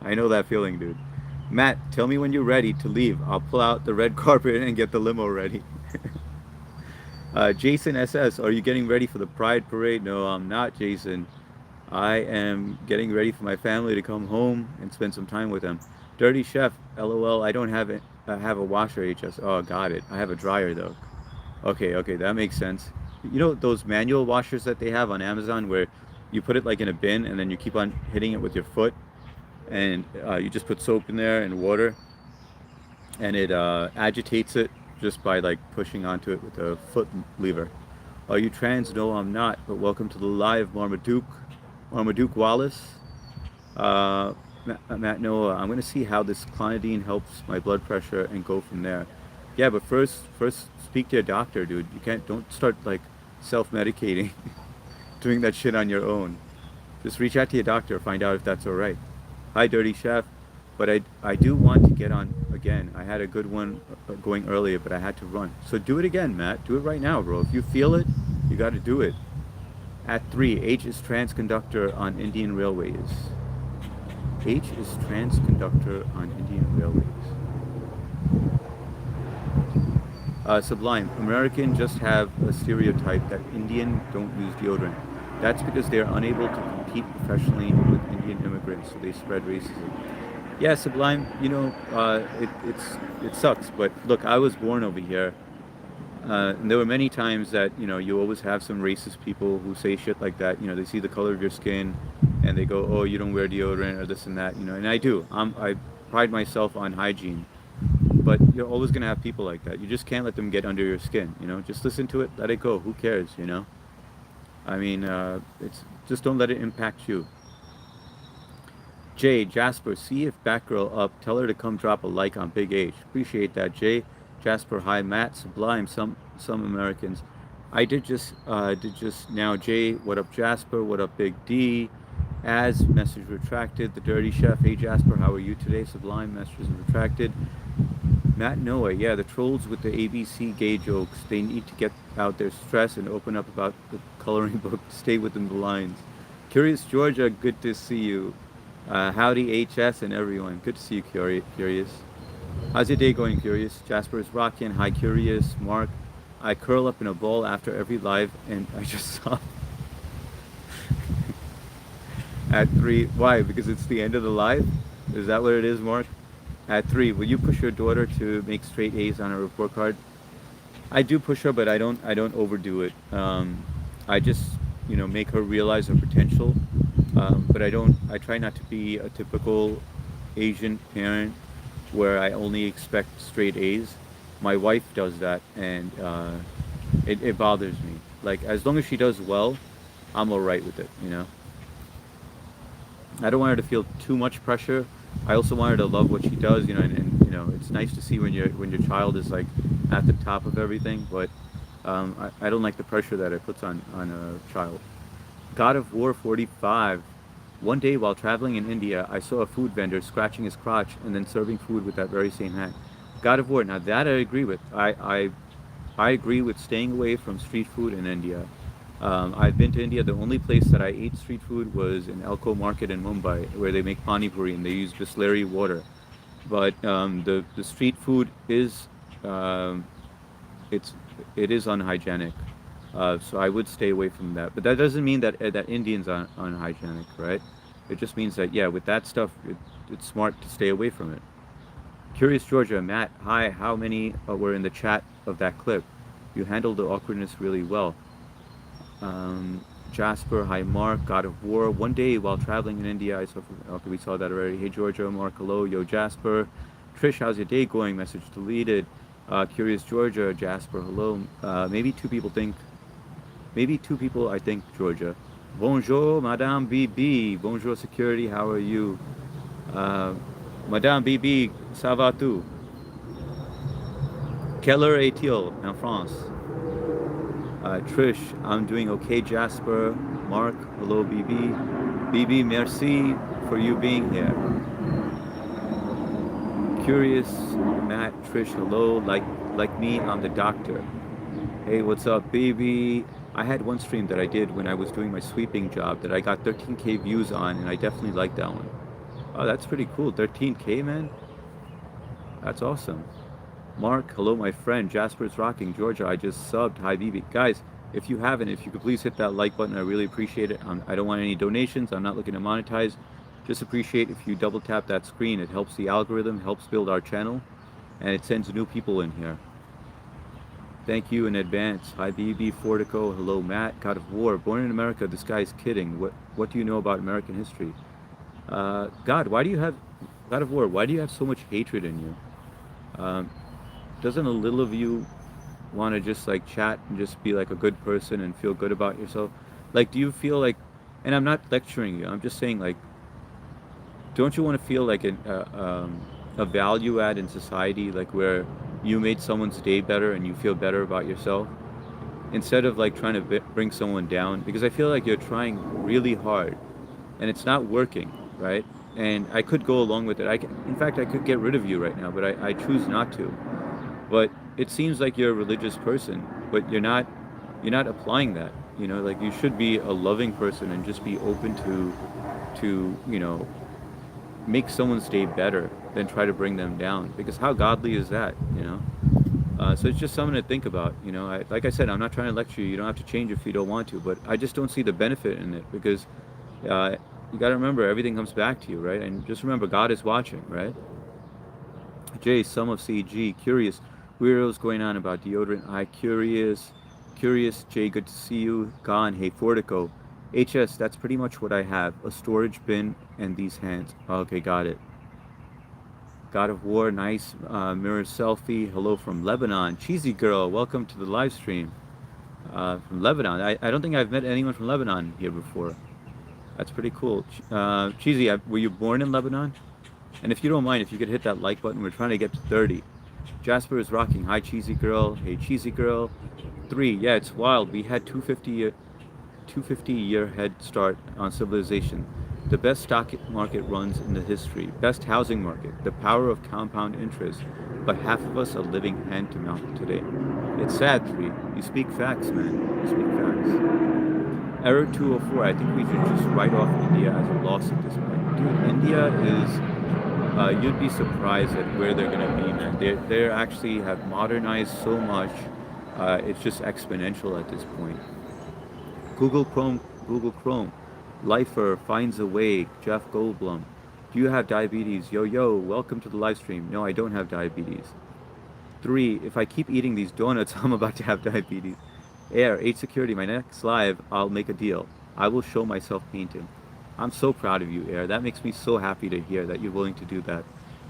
Speaker 1: I know that feeling, dude. Matt, tell me when you're ready to leave. I'll pull out the red carpet and get the limo ready. Jason SS, are you getting ready for the Pride Parade? No, I'm not, Jason. I am getting ready for my family to come home and spend some time with them. Dirty Chef, LOL. I don't have it. I have a washer, HS. Oh, got it. I have a dryer though. Okay, okay, that makes sense. You know those manual washers that they have on Amazon where you put it like in a bin and then you keep on hitting it with your foot, and you just put soap in there and water, and it agitates it just by like pushing onto it with a foot lever. Are you trans? No, I'm not. But welcome to the live, Marmaduke. Marmaduke Wallace. Matt Noah. I'm gonna see how this clonidine helps my blood pressure and go from there. Yeah, but first speak to your doctor, dude. You can't don't start like self-medicating, doing that shit on your own. Just reach out to your doctor, find out if that's all right. Hi, Dirty Chef. But I do want to get on again. I had a good one going earlier, but I had to run. So do it again, Matt. Do it right now, bro. If you feel it, you got to do it. At 3, H is trans conductor on Indian Railways. H is trans conductor on Indian Railways. Sublime. American just have a stereotype that Indian don't use deodorant. That's because they are unable to compete professionally with Indian immigrants, so they spread racism. Yeah, Sublime. It sucks, but look, I was born over here, and there were many times that you always have some racist people who say shit like that. You know, they see the color of your skin, and they go, "Oh, you don't wear deodorant or this and that." You know, and I do. I pride myself on hygiene, but you're always gonna have people like that. You just can't let them get under your skin. You know, just listen to it, let it go. Who cares? You know. I mean, it's just don't let it impact you. Jay, Jasper, see if Batgirl up. Tell her to come drop a like on Big H. Appreciate that, Jay. Jasper, hi, Matt, Sublime, some Americans. I did just now, Jay. What up, Jasper? What up, Big D? As message retracted. The Dirty Chef, hey Jasper, how are you today? Sublime, message retracted. Matt Noah, yeah, the trolls with the ABC gay jokes. They need to get out their stress and open up about the coloring book. Stay within the lines. Curious Georgia, good to see you. Howdy HS and everyone. Good to see you, Curious. How's your day going, Curious? Jasper is rocking. Hi, Curious. Mark, I curl up in a ball after every live, and I just saw at 3. Why? Because it's the end of the live? Is that what it is, Mark? At 3, will you push your daughter to make straight A's on her report card? I do push her, but I don't overdo it. I just make her realize her potential. But I don't. I try not to be a typical Asian parent where I only expect straight A's. My wife does that, and it bothers me. Like as long as she does well, I'm all right with it. I don't want her to feel too much pressure. I also want her to love what she does, and it's nice to see when your child is like at the top of everything, but I don't like the pressure that it puts on a child. God of War 45. One day while traveling in India, I saw a food vendor scratching his crotch and then serving food with that very same hand. God of War. Now that I agree with. I agree with staying away from street food in India. I've been to India. The only place that I ate street food was in Elko Market in Mumbai, where they make pani puri and they use Bisleri water. But the street food is um, it's it is unhygienic. So I would stay away from that. But that doesn't mean that Indians are unhygienic, right? It just means that yeah, with that stuff, it's smart to stay away from it. Curious Georgia, Matt, hi. How many were in the chat of that clip? You handled the awkwardness really well. Um, Jasper, hi Mark, God of War. One day while traveling in India, I saw. Okay, we saw that already. Hey Georgia, Mark, hello, yo Jasper. Trish, how's your day going? Message deleted. Curious Georgia, Jasper, hello. Maybe two people. I think Georgia. Bonjour, Madame BB. Bonjour, security. How are you, uh, Madame BB? Ça va tout? Quelle heure est-il en France? Trish, I'm doing okay. Jasper, Mark, hello, BB. BB, merci for you being here. Curious, Matt, Trish, hello. Like me, I'm the doctor. Hey, what's up, baby? I had one stream that I did when I was doing my sweeping job that I got 13K views on, and I definitely like that one. Oh, that's pretty cool. 13K, man. That's awesome. Mark, hello, my friend. Jasper's rocking. Georgia, I just subbed. Hi, BB. Guys, if you haven't, if you could please hit that like button, I really appreciate it. I don't want any donations. I'm not looking to monetize. Just appreciate if you double tap that screen. It helps the algorithm, helps build our channel, and it sends new people in here. Thank you in advance. Hi, BB Fortico. Hello, Matt. God of War. Born in America. This guy's kidding. What do you know about American history? God, why do you have God of War? Why do you have so much hatred in you? Um, doesn't a little of you want to just like chat and just be like a good person and feel good about yourself? Like, do you feel like? And I'm not lecturing you. I'm just saying like, don't you want to feel like a value add in society, like where you made someone's day better and you feel better about yourself instead of like trying to bring someone down? Because I feel like you're trying really hard and it's not working, right? And I could go along with it. In fact, I could get rid of you right now, but I choose not to. But it seems like you're a religious person, but you're not. You're not applying that. Like you should be a loving person and just be open to make someone's day better than try to bring them down. Because how godly is that? So it's just something to think about. Like I said, I'm not trying to lecture you. You don't have to change if you don't want to, but I just don't see the benefit in it because you got to remember everything comes back to you, right? And just remember God is watching, right? Jay, some of CG, curious. Weirdos going on about deodorant. Curious. Jay, good to see you. Gone. Hey, Fortico. HS, that's pretty much what I have. A storage bin and these hands. Okay, got it. God of War, nice. Mirror selfie. Hello from Lebanon. Cheesy girl, welcome to the live stream. From Lebanon. I don't think I've met anyone from Lebanon here before. That's pretty cool. Cheesy, were you born in Lebanon? And if you don't mind, if you could hit that like button, we're trying to get to 30. Jasper is rocking. Hi, Cheesy girl. Hey, Cheesy girl. 3. Yeah, it's wild. We had 250-year head start on civilization. The best stock market runs in the history. Best housing market. The power of compound interest. But half of us are living hand to mouth today. It's sad, 3. You speak facts, man. You speak facts. Error 204. I think we should just write off India as a loss at this point. Dude, India is. You'd be surprised at where they're gonna be, man. They actually have modernized so much. It's just exponential at this point. Google Chrome, Google Chrome. Lifer finds a way. Jeff Goldblum. Do you have diabetes? Yo yo, welcome to the live stream. No, I don't have diabetes. 3. If I keep eating these donuts, I'm about to have diabetes. Air, 8 security, my next live, I'll make a deal. I will show myself painting. I'm so proud of you, Air. That makes me so happy to hear that you're willing to do that.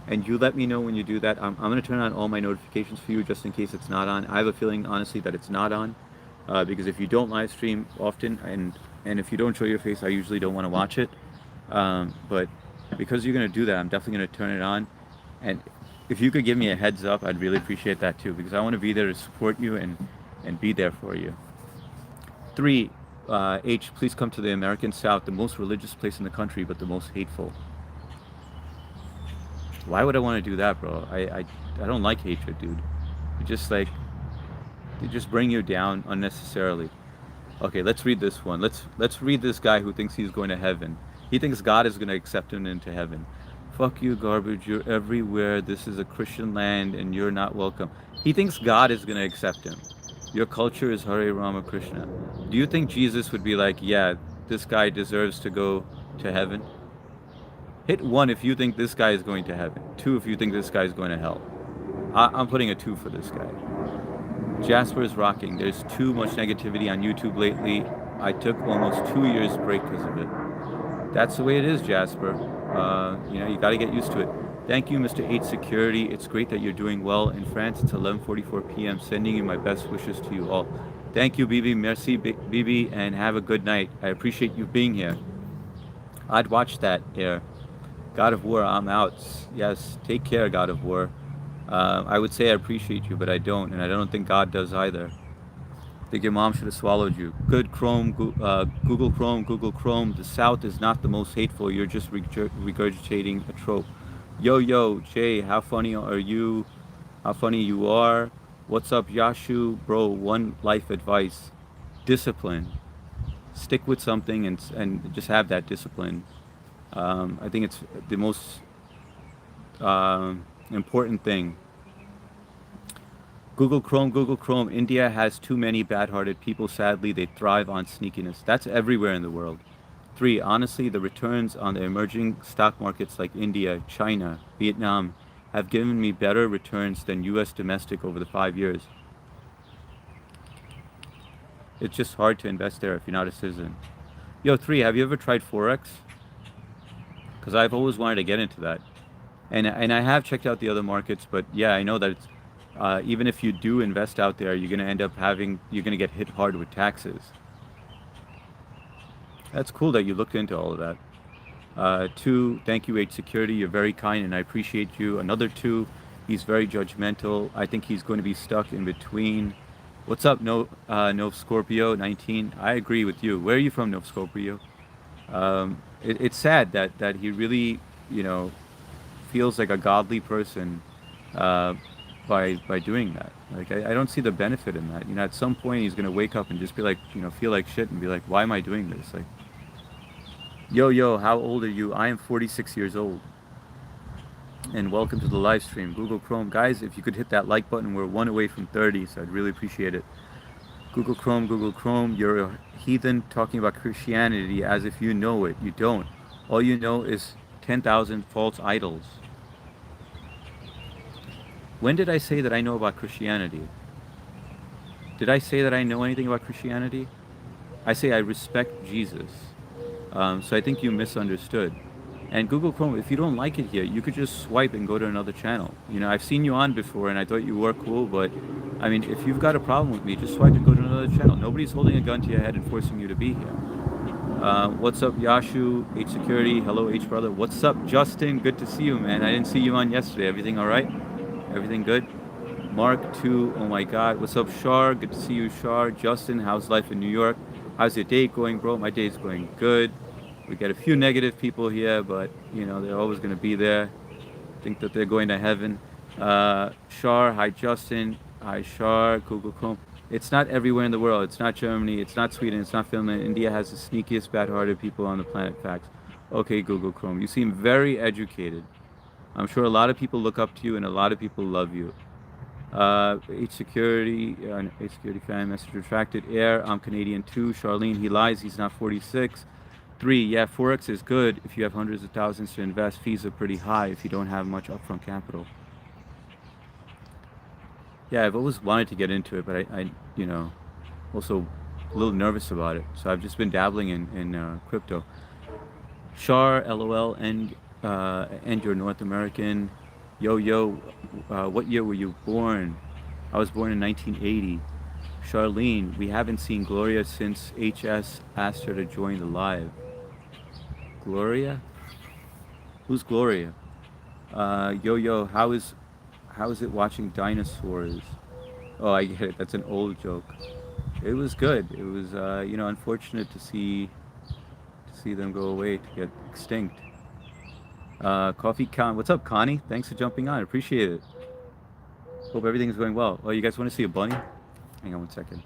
Speaker 1: And you let me know when you do that. I'm going to turn on all my notifications for you just in case it's not on. I have a feeling, honestly, that it's not on. Because if you don't live stream often and if you don't show your face, I usually don't want to watch it. But because you're going to do that, I'm definitely going to turn it on. And if you could give me a heads up, I'd really appreciate that too, because I want to be there to support you and be there for you. 3, H, please come to the American South, the most religious place in the country, but the most hateful. Why would I want to do that, bro? I don't like hatred, dude. It just like, they just bring you down unnecessarily. Okay, let's read this one. Let's read this guy who thinks he's going to heaven. He thinks God is going to accept him into heaven. Fuck you, garbage. You're everywhere. This is a Christian land and you're not welcome. He thinks God is going to accept him. Your culture is Hare Rama Krishna. Do you think Jesus would be like, yeah, this guy deserves to go to heaven? Hit 1 if you think this guy is going to heaven. 2 if you think this guy is going to hell. I'm putting a 2 for this guy. Jasper is rocking. There's too much negativity on YouTube lately. I took almost 2 years break because of it. That's the way it is, Jasper. You got to get used to it. Thank you, Mr. 8 Security. It's great that you're doing well. In France, it's 11:44 p.m. Sending you my best wishes to you all. Thank you, Bibi. Merci, Bibi, and have a good night. I appreciate you being here. I'd watch that, Air. God of War, I'm out. Yes, take care, God of War. I would say I appreciate you, but I don't, and I don't think God does either. I think your mom should have swallowed you. Good Chrome, Google Chrome, Google Chrome. The South is not the most hateful. You're just regurgitating a trope. Yo, yo, Jay, how funny are you? How funny you are. What's up, Yashu? Bro, one life advice. Discipline. Stick with something and just have that discipline. I think it's the most important thing. Google Chrome. India has too many bad-hearted people. Sadly, they thrive on sneakiness. That's everywhere in the world. 3, honestly, the returns on the emerging stock markets like India, China, Vietnam have given me better returns than US domestic over the 5 years. It's just hard to invest there if you're not a citizen. Yo, 3, have you ever tried Forex? Because I've always wanted to get into that. And I have checked out the other markets, but yeah, I know that it's, even if you do invest out there, you're going to end up you're going to get hit hard with taxes. That's cool that you looked into all of that. 2, thank you, H Security. You're very kind and I appreciate you. Another 2, he's very judgmental. I think he's going to be stuck in between. What's up, No Scorpio 19? I agree with you. Where are you from, No Scorpio? It's sad that he really, feels like a godly person by doing that. Like I don't see the benefit in that. At some point he's gonna wake up and just be like, feel like shit and be like, why am I doing this? Like, yo, how old are you? I am 46 years old. And welcome to the live stream. Google Chrome, guys. If you could hit that like button, we're 1 away from 30, so I'd really appreciate it. Google Chrome. You're a heathen talking about Christianity as if you know it. You don't. All you know is 10,000 false idols. When did I say that I know about Christianity? Did I say that I know anything about Christianity? I say I respect Jesus. So I think you misunderstood. And Google Chrome, if you don't like it here, you could just swipe and go to another channel. I've seen you on before and I thought you were cool, but I mean, if you've got a problem with me, just swipe and go to another channel. Nobody's holding a gun to your head and forcing you to be here. What's up, Yashu? H Security. Hello, H Brother. What's up, Justin? Good to see you, man. I didn't see you on yesterday. Everything all right? Everything good? Mark 2. Oh my God. What's up, Shar? Good to see you, Shar. Justin, how's life in New York? How's your day going, bro? My day's going good. We got a few negative people here, but they're always going to be there. Think that they're going to heaven. Shar, hi, Justin. Hi, Shar. Google Chrome. It's not everywhere in the world. It's not Germany. It's not Sweden. It's not Finland. India has the sneakiest, bad-hearted people on the planet. Facts. Okay, Google Chrome. You seem very educated. I'm sure a lot of people look up to you and a lot of people love you. H security fan message retracted. Air, I'm Canadian too. Charlene, he lies. He's not 46. 3, yeah, Forex is good if you have hundreds of thousands to invest. Fees are pretty high if you don't have much upfront capital. Yeah, I've always wanted to get into it, but also a little nervous about it. So I've just been dabbling in crypto. Char, LOL, and your North American. Yo, yo, what year were you born? I was born in 1980. Charlene, we haven't seen Gloria since HS asked her to join the live. Gloria? Who's Gloria? Yo, yo, how is it watching dinosaurs? Oh, I get it. That's an old joke. It was good. It was, unfortunate to see them go away, to get extinct. Coffee Con, what's up, Connie? Thanks for jumping on. Appreciate it. Hope everything's going well. Oh, you guys want to see a bunny? Hang on one second.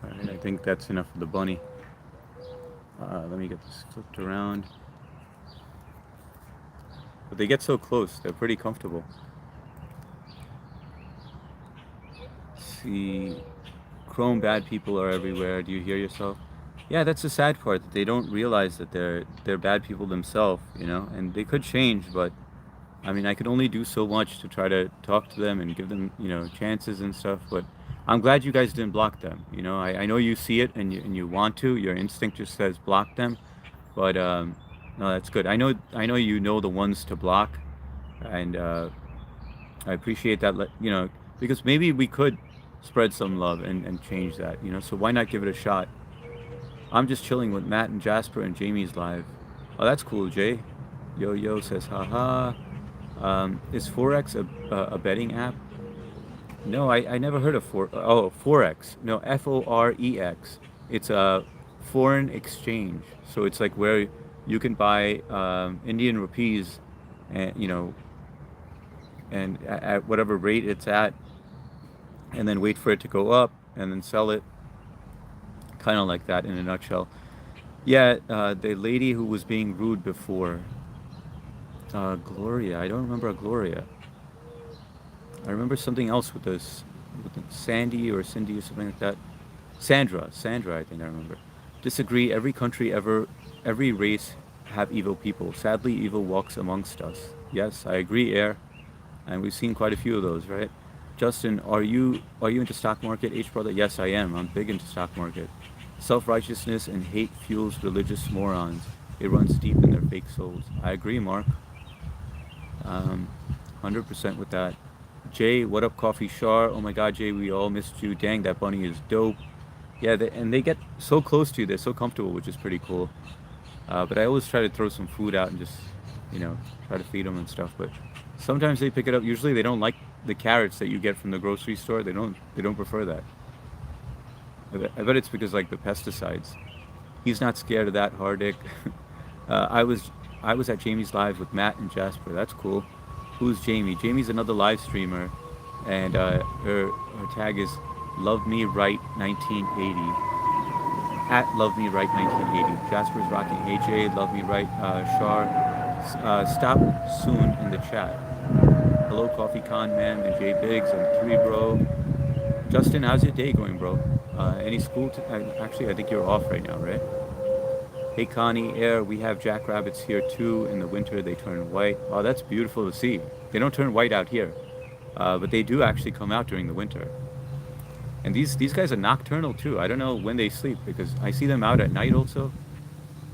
Speaker 1: Alright, I think that's enough of the bunny. Let me get this flipped around. But they get so close, they're pretty comfortable. See, Chrome bad people are everywhere. Do you hear yourself? Yeah, that's the sad part, that they don't realize that they're bad people themselves, and they could change, but I mean, I could only do so much to try to talk to them and give them, chances and stuff. But I'm glad you guys didn't block them. I know you see it and you want to. Your instinct just says block them, but no, that's good. I know you know the ones to block, and I appreciate that. Because maybe we could spread some love and change that. So why not give it a shot? I'm just chilling with Matt and Jasper and Jamie's live. Oh, that's cool, Jay. Yo Yo says haha. Is Forex a betting app? No, I never heard of Forex. No, Forex. It's a foreign exchange. So it's like where you can buy Indian rupees, and and at whatever rate it's at, and then wait for it to go up, and then sell it. Kind of like that in a nutshell. Yeah, the lady who was being rude before. Gloria. I don't remember a Gloria. I remember something else with this, Sandy or Cindy or something like that. Sandra. Sandra, I think I remember. Disagree. Every race have evil people. Sadly, evil walks amongst us. Yes, I agree, Air. And we've seen quite a few of those, right? Justin, are you into stock market, H brother? Yes, I am. I'm big into stock market. Self-righteousness and hate fuels religious morons. It runs deep in their fake souls. I agree, Mark. 100% with that. Jay, what up, Coffee Shar? Oh my God, Jay, we all missed you. Dang, that bunny is dope. Yeah, and they get so close to you. They're so comfortable, which is pretty cool. But I always try to throw some food out and just, try to feed them and stuff. But sometimes they pick it up. Usually they don't like the carrots that you get from the grocery store. They don't prefer that. I bet it's because like the pesticides. He's not scared of that, Hardick. I was at Jamie's live with Matt and Jasper. That's cool. Who's Jamie? Jamie's another live streamer, and her tag is Love Me Right 1980. At Love Me Right 1980. Jasper's rocking AJ. Love Me Right. Shar. Stop soon in the chat. Hello, Coffee Con Man and Jay Biggs and Kiwi Bro. Justin, how's your day going, bro? Any school? Actually, I think you're off right now, right? Hey, Connie, Air, we have jackrabbits here too. In the winter, they turn white. Oh, that's beautiful to see. They don't turn white out here, but they do actually come out during the winter. And these guys are nocturnal too. I don't know when they sleep because I see them out at night also.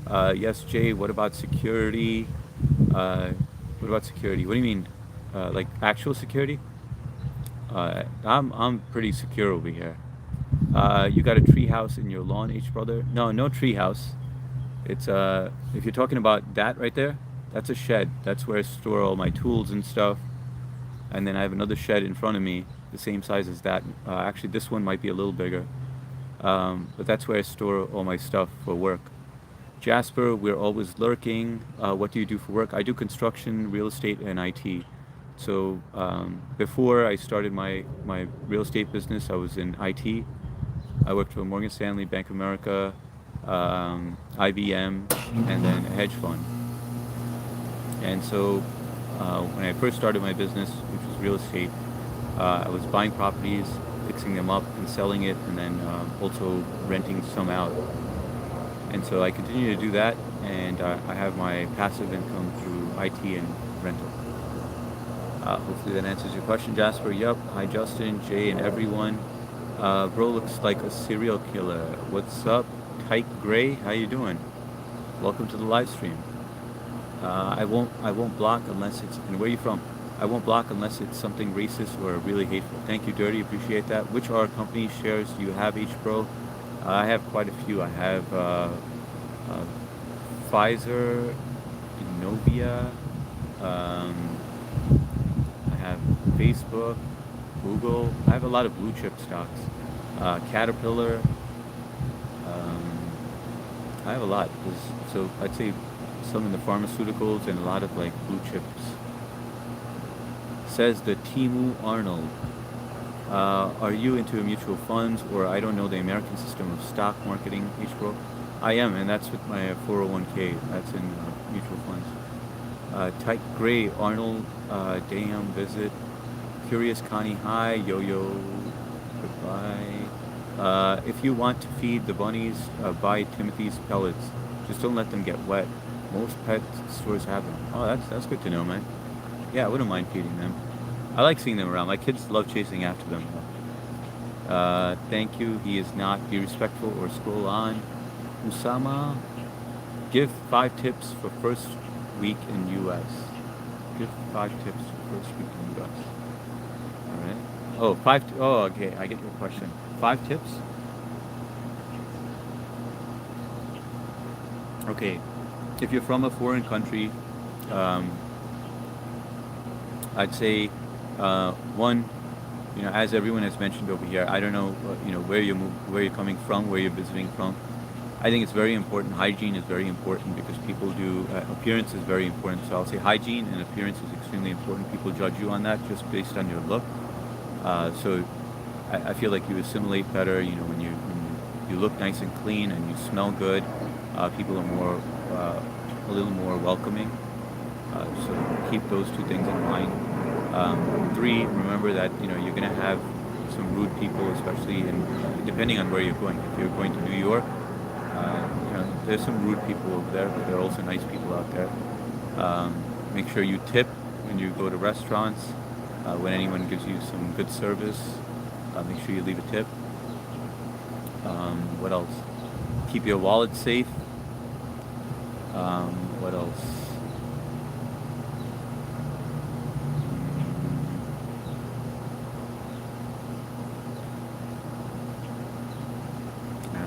Speaker 1: Yes, Jay, what about security? What about security? What do you mean? Like actual security? I'm pretty secure over here. You got a tree house in your lawn, H brother? No, no tree house. It's if you're talking about that right there, that's a shed. That's where I store all my tools and stuff. And then I have another shed in front of me, the same size as that. Actually, this one might be a little bigger. But that's where I store all my stuff for work. Jasper, we're always lurking. What do you do for work? I do construction, real estate, and IT. So before I started my real estate business, I was in IT. I worked for Morgan Stanley, Bank of America, IBM, and then a hedge fund. And so when I first started my business, which was real estate, I was buying properties, fixing them up, and selling it, and then also renting some out. And so I continue to do that, and I have my passive income through IT and rental. Hopefully that answers your question, Jasper. Yup. Hi, Justin, Jay, and everyone. Bro looks like a serial killer. What's up, Tyke Gray? How you doing? Welcome to the live stream. I won't block unless it's. And where are you from? I won't block unless it's something racist or really hateful. Thank you, Dirty. Appreciate that. Which are company shares do you have, H Bro? I have quite a few. I have Pfizer, Novia. I have Facebook, Google. I have a lot of blue chip stocks. Caterpillar. I have a lot. So I'd say some in the pharmaceuticals and a lot of like blue chips. Says the Timu Arnold. Are you into mutual funds, or I don't know the American system of stock marketing, H-Bro? I am, and that's with my 401k. That's in mutual funds. Type Gray, Arnold, Dayam, visit. Curious Connie, hi. Yo-yo, goodbye. If you want to feed the bunnies, buy Timothy's pellets. Just don't let them get wet. Most pet stores have them. Oh, that's good to know, man. Yeah, I wouldn't mind feeding them. I like seeing them around. My kids love chasing after them. Thank you. He is not. Be respectful or scroll on. Usama, give 5 tips for first week in U.S. Give 5 tips for first week in U.S. All right. Oh, 5. Oh, okay. I get your question. 5 tips. Okay. If you're from a foreign country, I'd say one, as everyone has mentioned over here, I don't know, where you're coming from, where you're visiting from. I think it's very important. Hygiene is very important because people do appearance is very important. So I'll say hygiene and appearance is extremely important. People judge you on that just based on your look. So I feel like you assimilate better. When you look nice and clean and you smell good, people are a little more welcoming. So keep those 2 things in mind. 3, remember that you're gonna have some rude people, especially depending on where you're going. If you're going to New York, there's some rude people over there, but there are also nice people out there. Make sure you tip when you go to restaurants. When anyone gives you some good service, make sure you leave a tip. What else? Keep your wallet safe. What else?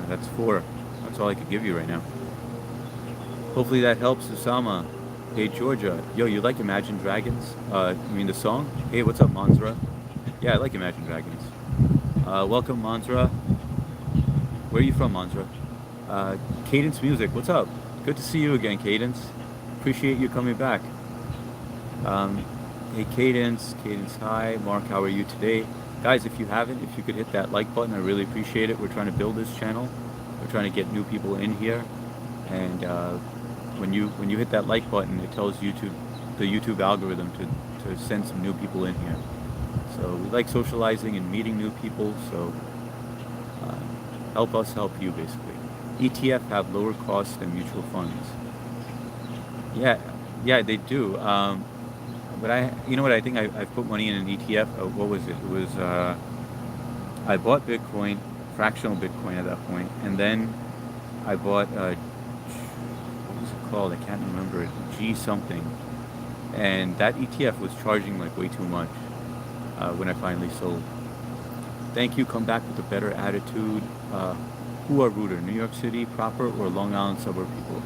Speaker 1: That's 4. That's all I could give you right now. Hopefully that helps, Usama. Hey, Georgia. Yo, you like Imagine Dragons? You mean the song? Hey, what's up, Monzra? Yeah, I like Imagine Dragons. Welcome, Monzra. Where are you from, Monzra? Cadence Music, what's up? Good to see you again, Cadence. Appreciate you coming back. Hey, Cadence, hi. Mark, how are you today? Guys, if you could hit that like button, I really appreciate it. We're trying to build this channel. We're trying to get new people in here. And when you hit that like button, it tells the YouTube algorithm to send some new people in here. So we like socializing and meeting new people. So help us help you, basically. ETF have lower costs than mutual funds. Yeah, they do. But I think I've put money in an ETF. What was it? It was I bought Bitcoin, fractional Bitcoin at that point, and then I bought what was it called? I can't remember it. G something, and that ETF was charging like way too much when I finally sold. Thank you. Come back with a better attitude. Who are ruder, New York City proper or Long Island suburb people?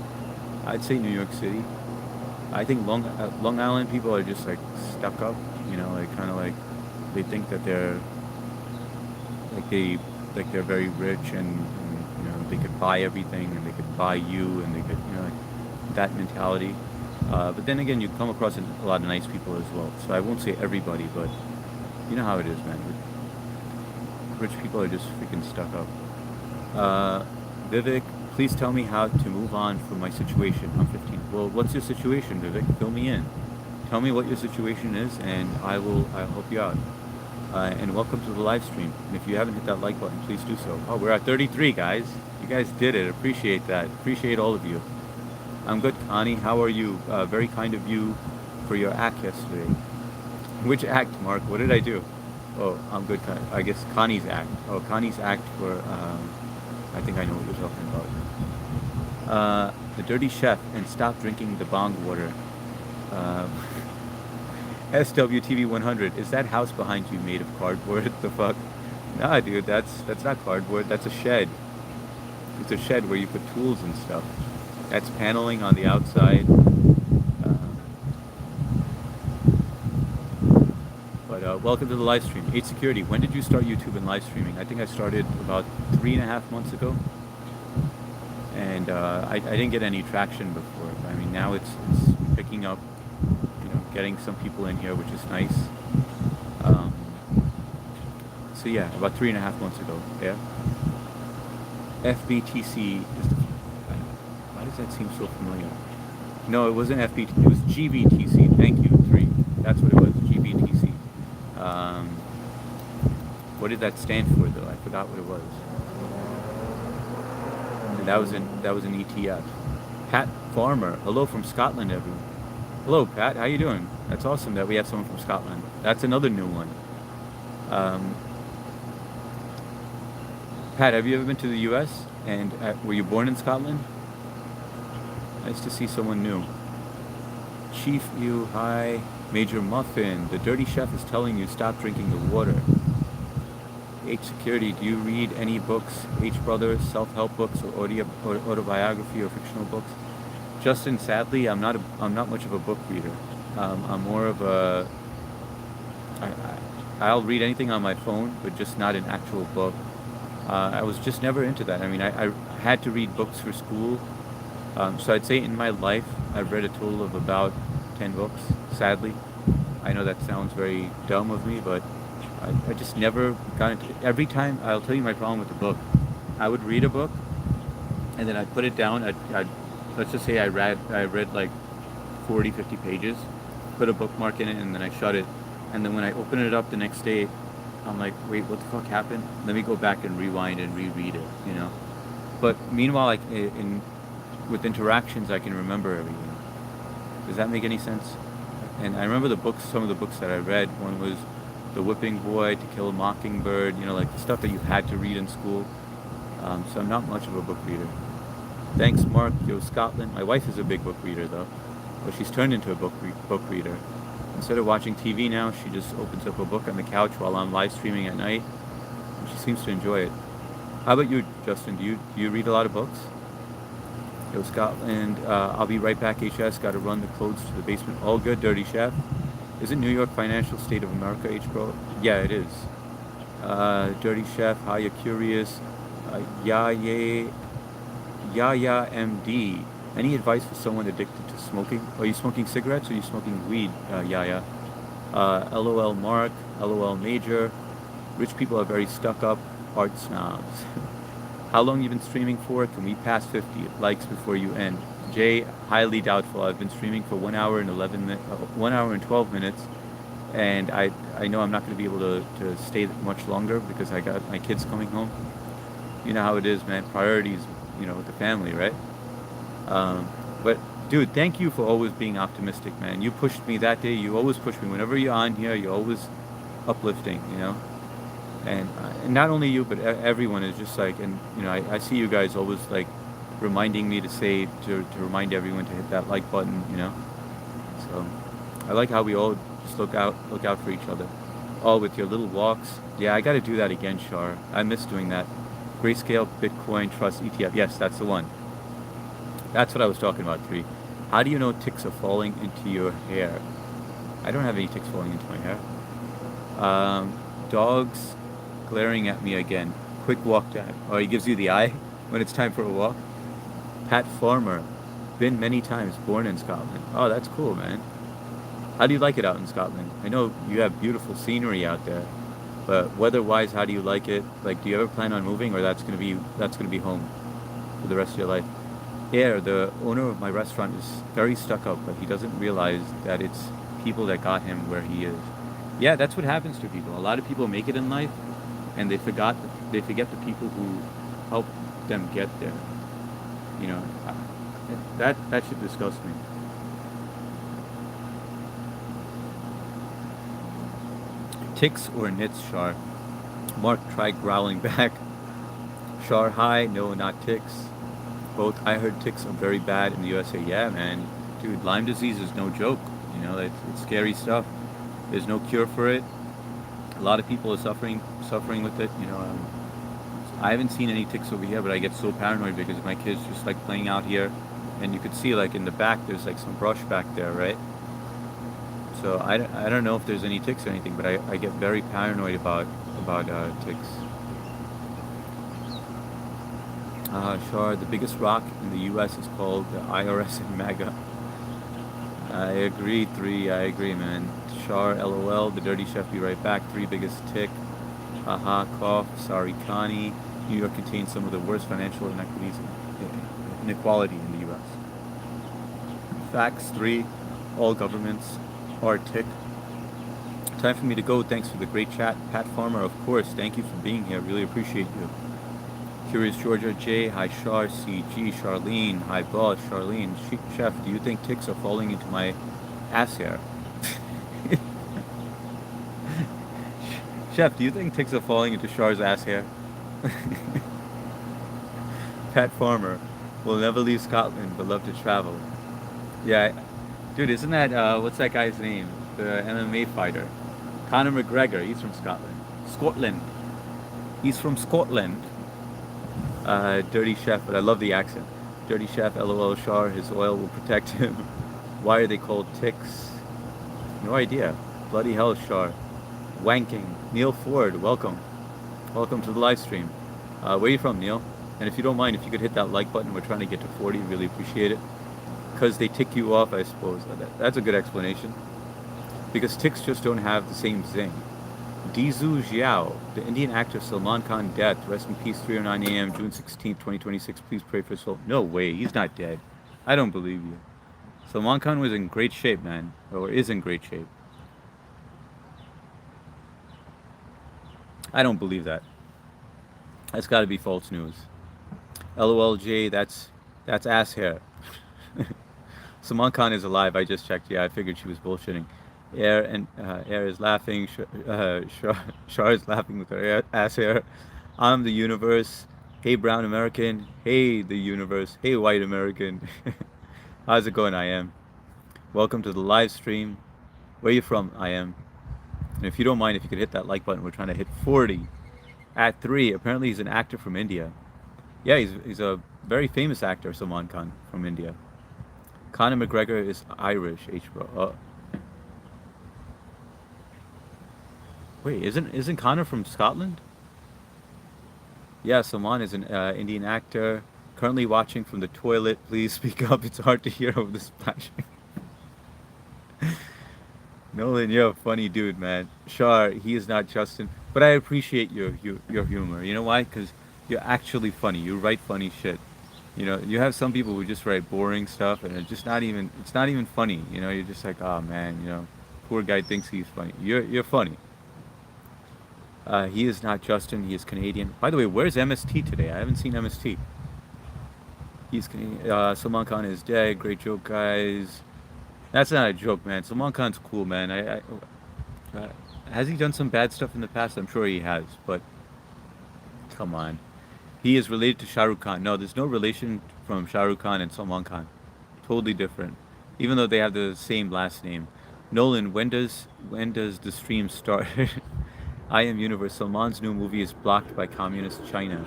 Speaker 1: I'd say New York City. I think Long Island people are just like stuck up. You know, like kind of like they think that like they they're very rich and you know they could buy everything and they could buy you and they could like that mentality. But then again, you come across a lot of nice people as well. So I won't say everybody, but you know how it is, man. Rich people are just freaking stuck up. Vivek, please tell me how to move on from my situation. I'm 15. Well, what's your situation, Vivek? Fill me in. Tell me what your situation is, and I'll help you out. And welcome to the live stream. And if you haven't hit that like button, please do so. Oh, we're at 33, guys. You guys did it. Appreciate that. Appreciate all of you. I'm good, Connie. How are you? Very kind of you for your act yesterday. Which act, Mark? What did I do? Oh, I'm good. I guess Connie's act. Oh, Connie's act for, I think I know what you're talking about. The Dirty Chef and stop drinking the bong water. SWTV 100. Is that house behind you made of cardboard? The fuck? Nah, dude. That's not cardboard. That's a shed. It's a shed where you put tools and stuff. That's paneling on the outside. Welcome to the live stream. 8 Security, when did you start YouTube and live streaming? I think I started about 3.5 months ago. And I didn't get any traction before. I mean, now it's picking up, you know, getting some people in here, which is nice. So yeah, about 3.5 months ago, yeah. FBTC is the... Why does that seem so familiar? No, it wasn't FBTC, it was GBTC. Thank you, 3. That's what it was, GBTC. What did that stand for, though? I forgot what it was. And that was an ETF. Pat Farmer, hello from Scotland, everyone. Hello, Pat. How you doing? That's awesome that we have someone from Scotland. That's another new one. Pat, have you ever been to the U.S. and were you born in Scotland? Nice to see someone new. Chief you, hi. Major Muffin, the Dirty Chef is telling you stop drinking the water. H Security, do you read any books? H Brothers, self-help books or autobiography or fictional books? Justin, sadly, I'm not much of a book reader. I'm more of a... I'll read anything on my phone, but just not an actual book. I was just never into that. I mean, I had to read books for school. So I'd say in my life, I've read a total of about 10 books, sadly. I know that sounds very dumb of me, but I just never got into it. Every time, I'll tell you my problem with the book. I would read a book, and then I'd put it down. Let's just say I read like 40, 50 pages, put a bookmark in it, and then I shut it. And then when I open it up the next day, I'm like, wait, what the fuck happened? Let me go back and rewind and reread it, you know? But meanwhile, like with interactions, I can remember everything. Does that make any sense? And I remember some of the books that I read. One was The Whipping Boy, To Kill a Mockingbird, you know, like the stuff that you had to read in school. So I'm not much of a book reader. Thanks, Mark. Yo, Scotland. My wife is a big book reader, though. But she's turned into a book reader. Instead of watching TV now, she just opens up a book on the couch while I'm live streaming at night. And she seems to enjoy it. How about you, Justin? Do you read a lot of books? Yo, Scotland, I'll be right back, HS. Got to run the clothes to the basement. All good, Dirty Chef. Isn't New York financial state of America, H-Bro? Yeah, it is. Dirty Chef, how you curious? Yaya MD. Any advice for someone addicted to smoking? Are you smoking cigarettes or are you smoking weed, Yaya? LOL Mark, LOL Major. Rich people are very stuck up, art snobs. How long you been streaming for? Can we pass 50 likes before you end? Jay, highly doubtful. I've been streaming for 1 hour and 1 hour and 12 minutes, and I know I'm not going to be able to stay much longer because I got my kids coming home. You know how it is, man. Priorities, you know, with the family, right? But dude, thank you for always being optimistic, man. You pushed me that day. You always push me. Whenever you're on here, you're always uplifting, you know. And not only you, but everyone is just like, and you know, I see you guys always like reminding me to remind everyone to hit that like button, you know. So I like how we all just look out for each other. Oh, with your little walks. Yeah, I got to do that again, Shar. I miss doing that. Grayscale Bitcoin Trust ETF. Yes, that's the one. That's what I was talking about, 3. How do you know ticks are falling into your hair? I don't have any ticks falling into my hair. Dogs glaring at me again. Quick walk time. Oh, he gives you the eye when it's time for a walk. Pat Farmer. Been many times. Born in Scotland. Oh, that's cool, man. How do you like it out in Scotland? I know you have beautiful scenery out there, but weather-wise, how do you like it? Like, do you ever plan on moving, or that's gonna be home for the rest of your life? Yeah, the owner of my restaurant is very stuck up, but he doesn't realize that it's people that got him where he is. Yeah, that's what happens to people. A lot of people make it in life, and they forget the people who helped them get there. You know, that should disgust me. Ticks or nits, Shar? Mark tried growling back. Shar, hi. No, not ticks. Both. I heard ticks are very bad in the USA. Yeah, man. Dude, Lyme disease is no joke. You know, it's scary stuff. There's no cure for it. A lot of people are suffering with it. I haven't seen any ticks over here, but I get so paranoid because my kids just like playing out here, and you could see like in the back there's like some brush back there, right? So I don't know if there's any ticks or anything, but I get very paranoid about ticks. Sure, the biggest rock in the U.S. is called the IRS and MAGA. I agree, 3. I agree, man. Shar, LOL. The Dirty Chef, be right back. 3 biggest tick. Haha, cough. Sorry, Connie. New York contains some of the worst financial inequality in the U.S. Facts, 3. All governments are tick. Time for me to go. Thanks for the great chat. Pat Farmer, of course. Thank you for being here. Really appreciate you. Curious Georgia J. Hi, Shar. CG. Charlene. Hi, boss. Charlene. Chef, do you think ticks are falling into my ass hair? Chef, do you think ticks are falling into Shar's ass hair? Pat Farmer. Will never leave Scotland, but love to travel. Yeah, dude, isn't that, what's that guy's name? The MMA fighter. Conor McGregor, he's from Scotland. Scotland. He's from Scotland. Dirty Chef, but I love the accent. Dirty Chef, LOL Shar, his oil will protect him. Why are they called ticks? No idea. Bloody hell, Shar. Wanking. Neil Ford, welcome. Welcome to the live stream. Where are you from, Neil? And if you don't mind, if you could hit that like button, we're trying to get to 40, really appreciate it. Because they tick you off, I suppose. That's a good explanation. Because ticks just don't have the same zing. Dizu Xiao, the Indian actor Salman Khan death. Rest in peace, 3:09 a.m., June 16th, 2026. Please pray for his soul. No way, he's not dead. I don't believe you. Salman Khan was in great shape, man. Or is in great shape. I don't believe that. That's got to be false news. LOLJ, that's ass hair. Salman Khan is alive. I just checked. Yeah, I figured she was bullshitting. Air is laughing. Shar is laughing with her ass hair. I'm the universe. Hey, brown American. Hey, the universe. Hey, white American. How's it going, I am? Welcome to the live stream. Where you from, I am? And if you don't mind, if you could hit that like button, we're trying to hit 40 at 3. Apparently, he's an actor from India. Yeah, he's a very famous actor, Salman Khan, from India. Conor McGregor is Irish, H-bro. Wait, isn't Conor from Scotland? Yeah, Salman is an Indian actor. Currently watching from the toilet. Please speak up. It's hard to hear over the splashing. Nolan, you're a funny dude, man. Shar, he is not Justin, but I appreciate your humor. You know why? Because you're actually funny. You write funny shit. You know, you have some people who just write boring stuff, and it's not even funny. You know, you're just like, oh man, you know, poor guy thinks he's funny. You're funny. He is not Justin. He is Canadian. By the way, where's MST today? I haven't seen MST. He's Canadian. Salman Khan is dead. Great joke, guys. That's not a joke, man. Salman Khan's cool, man. Has he done some bad stuff in the past? I'm sure he has, but come on. He is related to Shah Rukh Khan. No, there's no relation from Shah Rukh Khan and Salman Khan. Totally different. Even though they have the same last name. Nolan, when does the stream start? I Am Universe. Salman's new movie is blocked by communist China.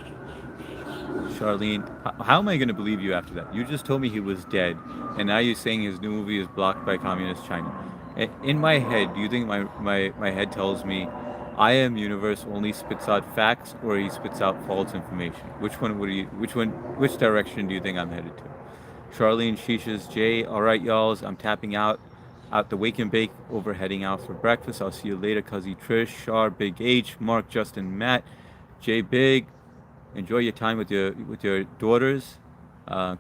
Speaker 1: Charlene, how am I going to believe you after that? You just told me he was dead, and now you're saying his new movie is blocked by communist China. In my head, do you think my head tells me I Am Universe only spits out facts, or he spits out false information? Which direction do you think I'm headed to? Charlene, Shisha's, Jay, alright y'alls, I'm tapping out the Wake and Bake over heading out for breakfast. I'll see you later, Cuzzy Trish, Shar, Big H, Mark, Justin, Matt, Jay Big. Enjoy your time with your daughters.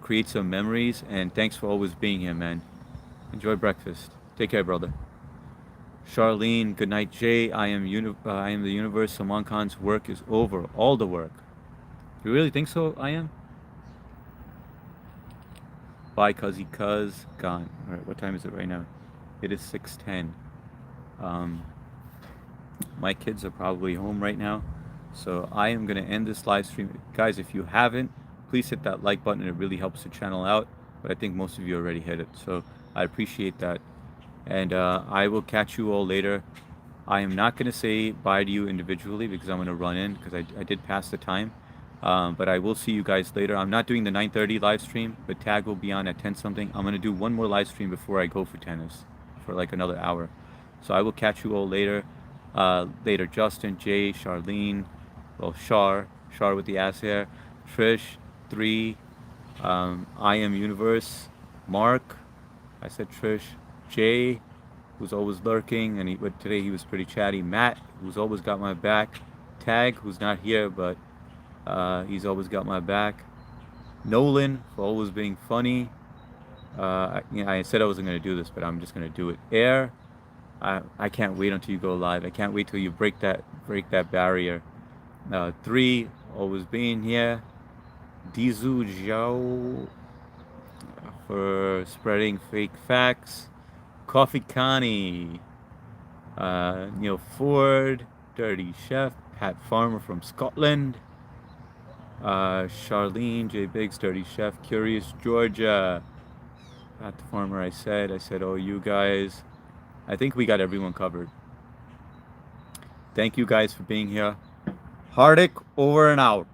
Speaker 1: Create some memories, and thanks for always being here, man. Enjoy breakfast. Take care, brother. Charlene, good night, Jay. I am the universe. Salman Khan's work is over. All the work. You really think so? I am. Bye, Cuzzy Cuz. Gone. All right. What time is it right now? It is 6:10. My kids are probably home right now. So I am going to end this live stream. Guys, if you haven't, please hit that like button. It really helps the channel out. But I think most of you already hit it. So I appreciate that. And I will catch you all later. I am not going to say bye to you individually because I'm going to run in because I did pass the time. But I will see you guys later. I'm not doing the 9:30 live stream, but Tag will be on at 10 something. I'm going to do one more live stream before I go for tennis for like another hour. So I will catch you all later. Later, Justin, Jay, Charlene, well, Shar with the ass hair, Trish, 3, I Am Universe, Mark, I said Trish, Jay, who's always lurking, but today he was pretty chatty, Matt, who's always got my back, Tag, who's not here, but he's always got my back, Nolan, for always being funny, I said I wasn't going to do this, but I'm just going to do it, Air, I can't wait until you go live, I can't wait till you break that barrier. 3, always being here. Dizu Zhao for spreading fake facts. Coffee Connie. Neil Ford. Dirty Chef. Pat Farmer from Scotland. Charlene, J Biggs, Dirty Chef. Curious Georgia. Pat the Farmer, I said, oh, you guys. I think we got everyone covered. Thank you guys for being here. Hardik, over and out.